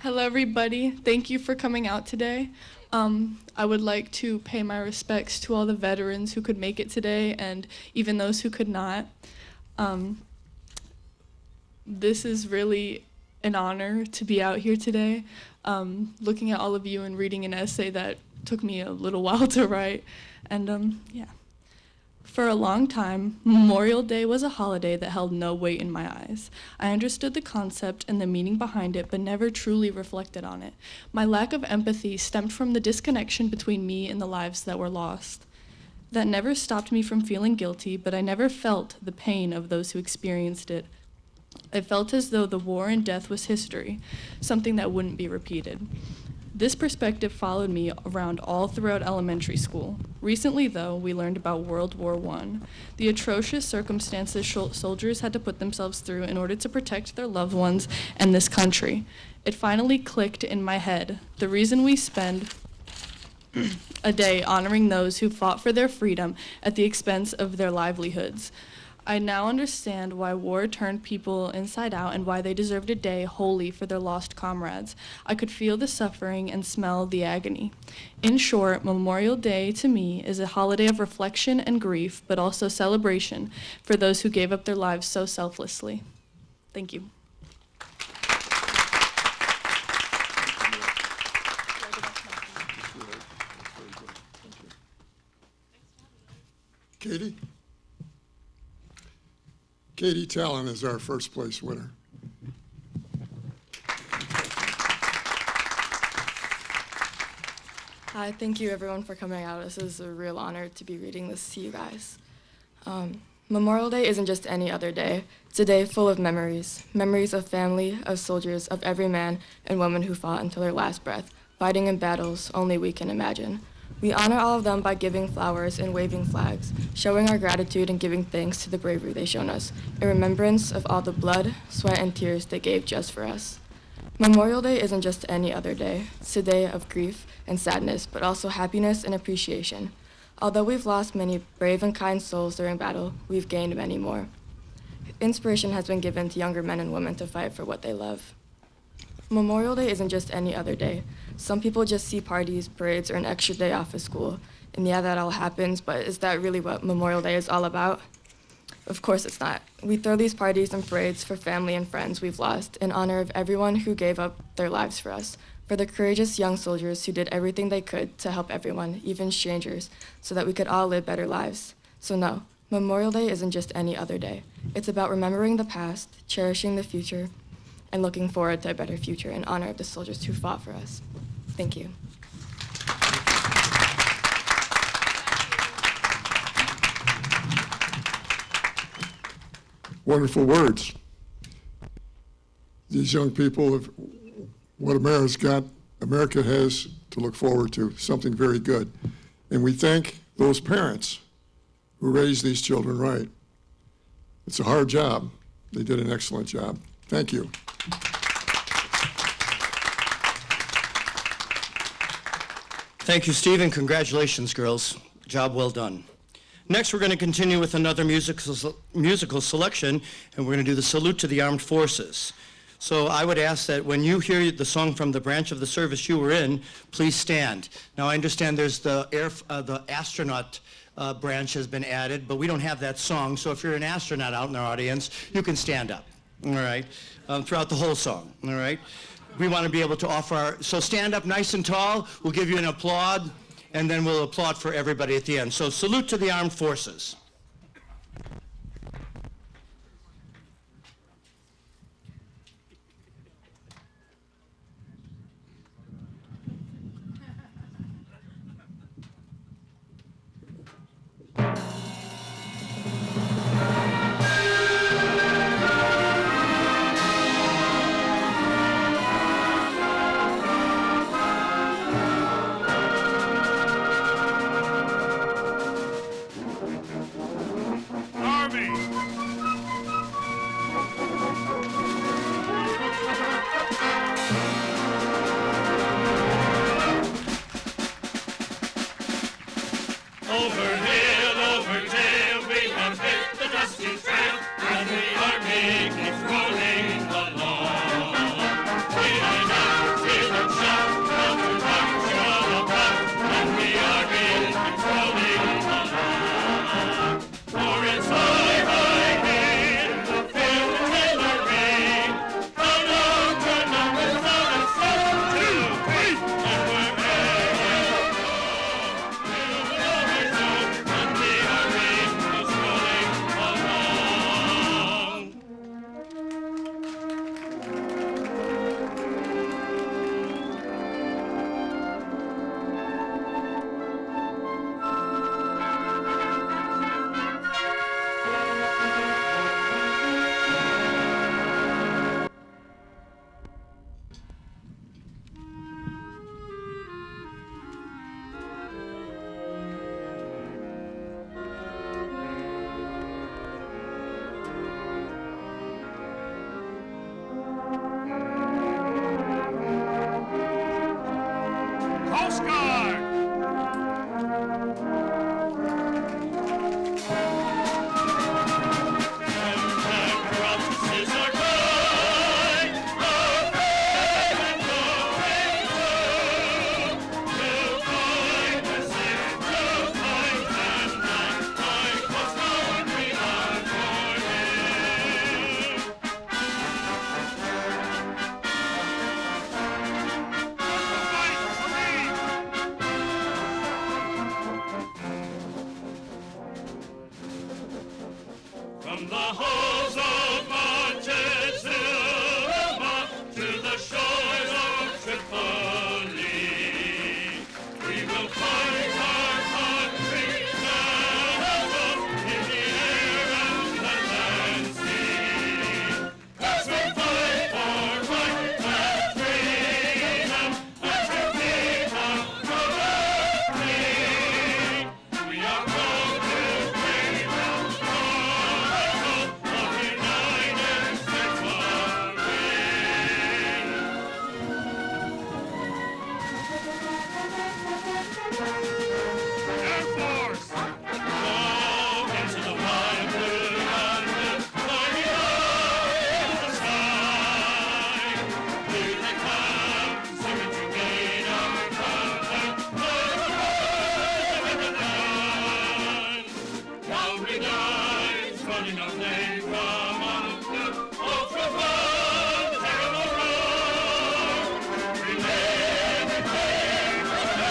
Hello, everybody. Thank you for coming out today. I would like to pay my respects to all the veterans who could make it today and even those who could not. This is really an honor to be out here today. Looking at all of you and reading an essay that took me a little while to write. And yeah. For a long time, Memorial Day was a holiday that held no weight in my eyes. I understood the concept and the meaning behind it, but never truly reflected on it. My lack of empathy stemmed from the disconnection between me and the lives that were lost. That never stopped me from feeling guilty, but I never felt the pain of those who experienced it. I felt as though the war and death was history, something that wouldn't be repeated. This perspective followed me around all throughout elementary school. Recently, though, we learned about World War I, the atrocious circumstances soldiers had to put themselves through in order to protect their loved ones and this country. It finally clicked in my head. The reason we spend a day honoring those who fought for their freedom at the expense of their livelihoods. I now understand why war turned people inside out and why they deserved a day wholly for their lost comrades. I could feel the suffering and smell the agony. In short, Memorial Day to me is a holiday of reflection and grief, but also celebration for those who gave up their lives so selflessly. Thank you. Katie? Katie Talon is our 1st place winner. Hi, thank you everyone for coming out. This is a real honor to be reading this to you guys. Memorial Day isn't just any other day. It's a day full of memories. Memories of family, of soldiers, of every man and woman who fought until their last breath, fighting in battles only we can imagine. We honor all of them by giving flowers and waving flags, showing our gratitude and giving thanks to the bravery they've shown us, in remembrance of all the blood, sweat, and tears they gave just for us. Memorial Day isn't just any other day. It's a day of grief and sadness, but also happiness and appreciation. Although we've lost many brave and kind souls during battle, we've gained many more. Inspiration has been given to younger men and women to fight for what they love. Memorial Day isn't just any other day. Some people just see parties, parades, or an extra day off of school. And yeah, that all happens, but is that really what Memorial Day is all about? Of course it's not. We throw these parties and parades for family and friends we've lost in honor of everyone who gave up their lives for us, for the courageous young soldiers who did everything they could to help everyone, even strangers, so that we could all live better lives. So no, Memorial Day isn't just any other day. It's about remembering the past, cherishing the future, and looking forward to a better future in honor of the soldiers who fought for us. Thank you. Wonderful words. These young people have what America has to look forward to, something very good. And we thank those parents who raised these children right. It's a hard job. They did an excellent job. Thank you. Thank you, Steve, and congratulations, girls. Job well done. Next, we're going to continue with another musical selection, and we're going to do the Salute to the Armed Forces. So I would ask that when you hear the song from the branch of the service you were in, please stand. Now, I understand there's the astronaut branch has been added, but we don't have that song, so if you're an astronaut out in our audience, you can stand up, all right, throughout the whole song, all right? We want to be able to offer so stand up nice and tall, we'll give you an applaud, and then we'll applaud for everybody at the end. So salute to the armed forces. Over hill, over dale, we have hit the dusty trail, and we are making strolling along. We never hear them shout, now to march all about, and we are making strolling along. For it's high, high hill, the field and tailor ring, come on, turn up without a step, 2, 3, and wherever you go, we'll always know, and we are making strolling along. Coast Guard! From the halls of Montezuma to the shores of Tripoli, we will fight our country battle in the air and the land sea. As we fight for right and freedom, and to become free, we are called to bring them of United States Marines. Air Force! Go into the wide blue and fly in the sky. Here they come, singing to gain our comfort, the line. Cavalry guides running our flame from on the ultra-fun, terrible roar. Remain and claim the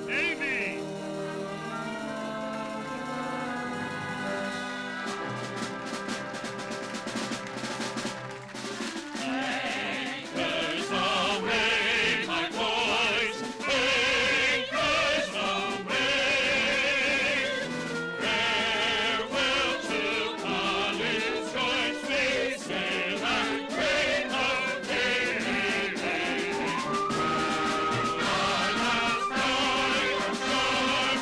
Navy! Anchors aweigh, my boys, anchors aweigh. Farewell to college joints, we sail and train our daily way. Our last night of shore,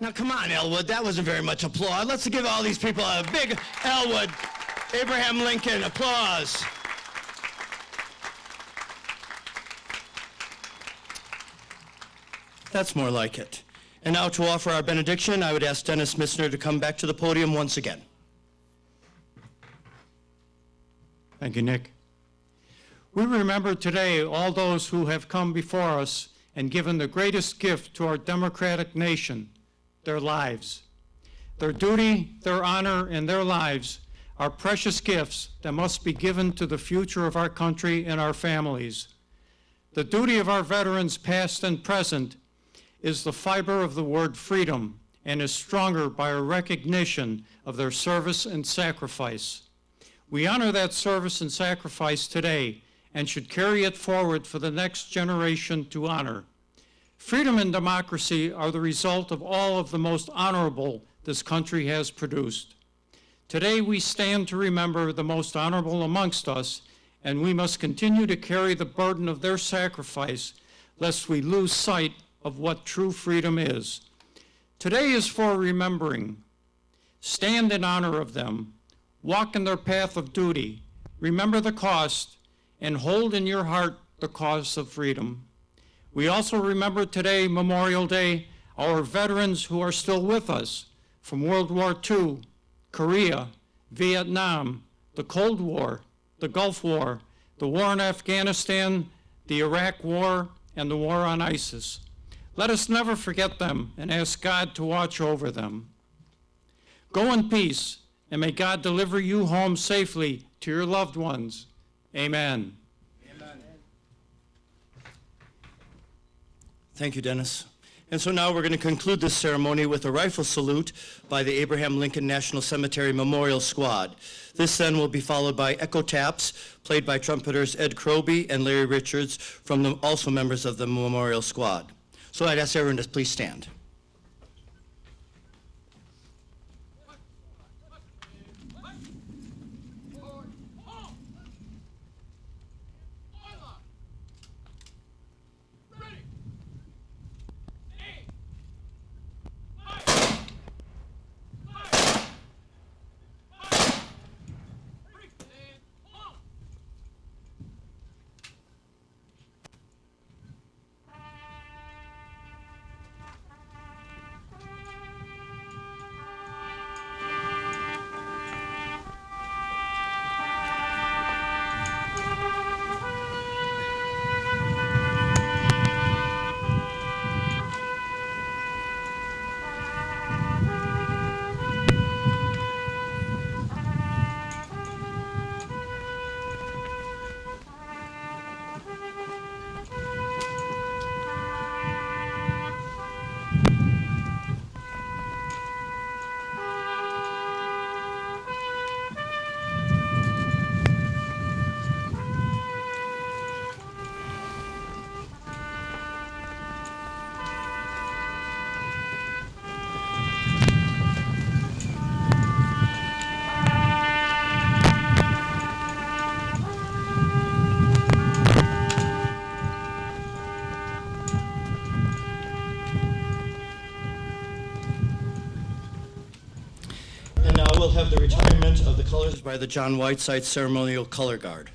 Now, come on, Elwood, that wasn't very much applause. Let's give all these people a big Elwood, Abraham Lincoln, applause. That's more like it. And now to offer our benediction, I would ask Dennis Missner to come back to the podium once again. Thank you, Nick. We remember today all those who have come before us and given the greatest gift to our democratic nation, their lives. Their duty, their honor, and their lives are precious gifts that must be given to the future of our country and our families. The duty of our veterans, past and present, is the fiber of the word freedom and is stronger by a recognition of their service and sacrifice. We honor that service and sacrifice today and should carry it forward for the next generation to honor. Freedom and democracy are the result of all of the most honorable this country has produced. Today we stand to remember the most honorable amongst us, and we must continue to carry the burden of their sacrifice lest we lose sight of what true freedom is. Today is for remembering. Stand in honor of them. Walk in their path of duty. Remember the cost, and hold in your heart the cause of freedom. We also remember today, Memorial Day, our veterans who are still with us from World War II, Korea, Vietnam, the Cold War, the Gulf War, the war in Afghanistan, the Iraq War, and the war on ISIS. Let us never forget them and ask God to watch over them. Go in peace, and may God deliver you home safely to your loved ones. Amen. Thank you, Dennis. And so now we're going to conclude this ceremony with a rifle salute by the Abraham Lincoln National Cemetery Memorial Squad. This then will be followed by echo taps played by trumpeters Ed Croby and Larry Richards, also members of the Memorial Squad. So I'd ask everyone to please stand. And now we'll have the retirement of the colors by the John Whiteside Ceremonial Color Guard.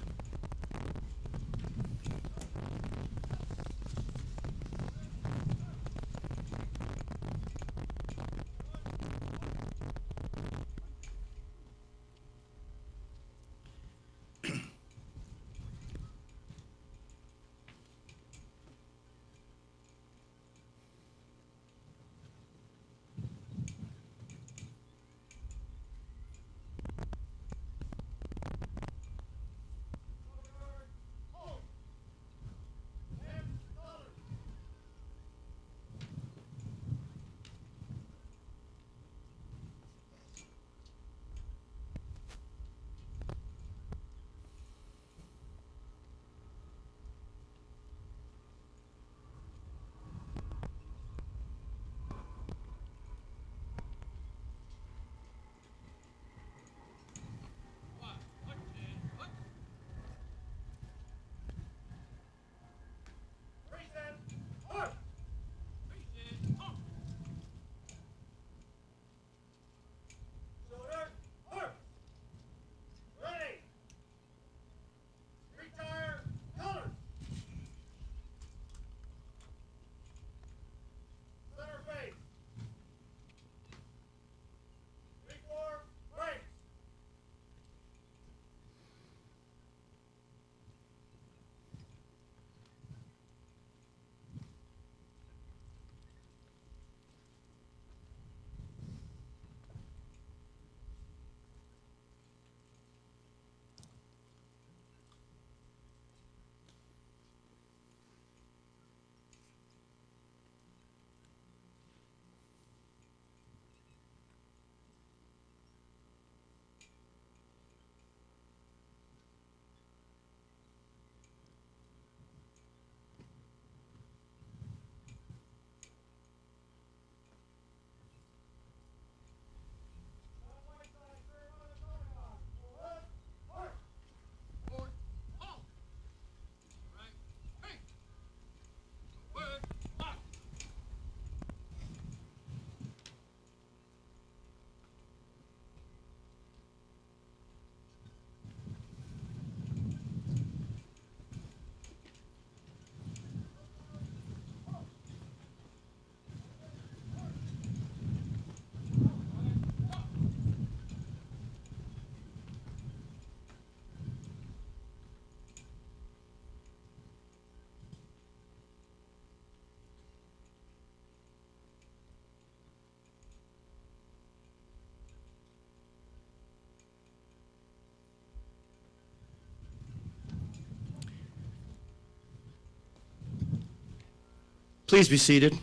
Please be seated.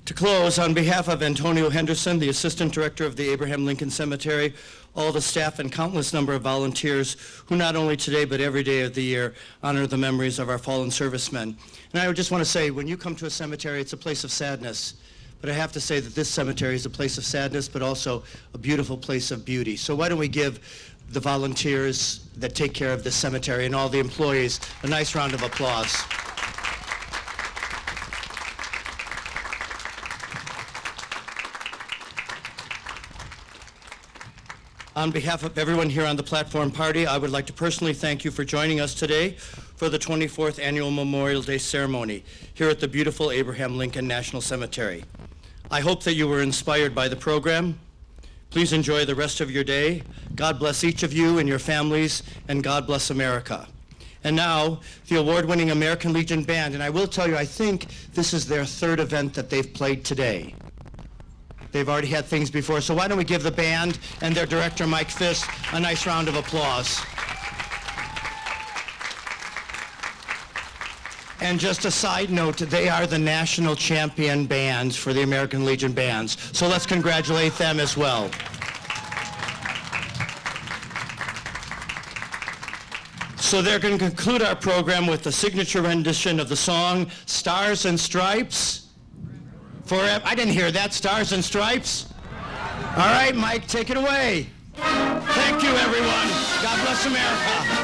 To close, on behalf of Antonio Henderson, the Assistant Director of the Abraham Lincoln Cemetery, all the staff and countless number of volunteers who not only today but every day of the year honor the memories of our fallen servicemen. And I just want to say, when you come to a cemetery, it's a place of sadness. But I have to say that this cemetery is a place of sadness, but also a beautiful place of beauty. So why don't we give the volunteers that take care of this cemetery and all the employees a nice round of applause. On behalf of everyone here on the platform party, I would like to personally thank you for joining us today for the 24th Annual Memorial Day Ceremony here at the beautiful Abraham Lincoln National Cemetery. I hope that you were inspired by the program. Please enjoy the rest of your day. God bless each of you and your families, and God bless America. And now, the award-winning American Legion Band, and I will tell you, I think this is their third event that they've played today. They've already had things before, so why don't we give the band and their director, Mike Fisk, a nice round of applause. And just a side note, they are the national champion bands for the American Legion Bands, so let's congratulate them as well. So they're going to conclude our program with the signature rendition of the song, Stars and Stripes. Forever. I didn't hear that. Stars and Stripes? All right, Mike, take it away. Thank you, everyone. God bless America.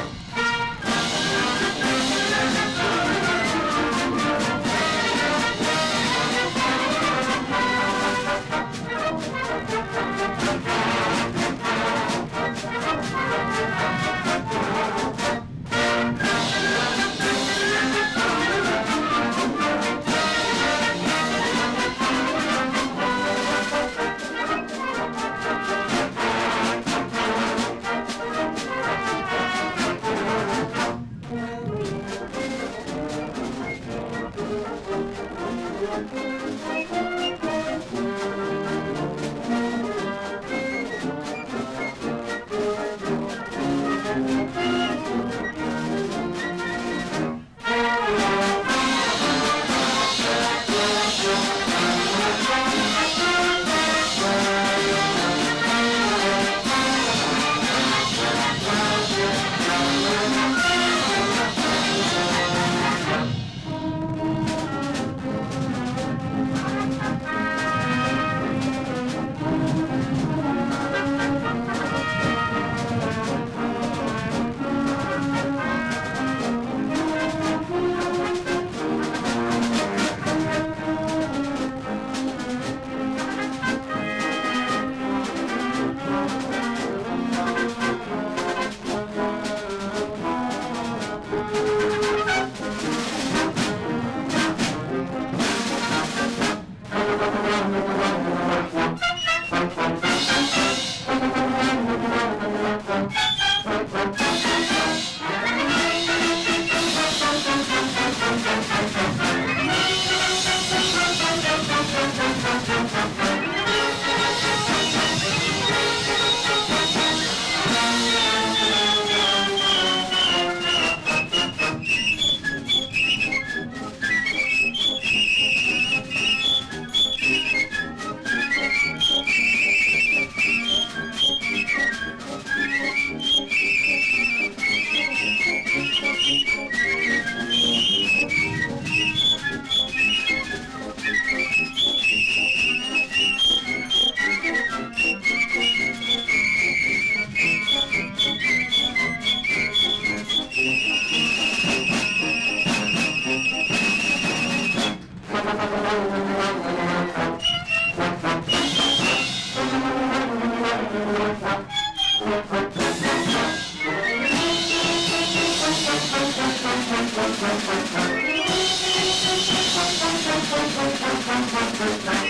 Thank you.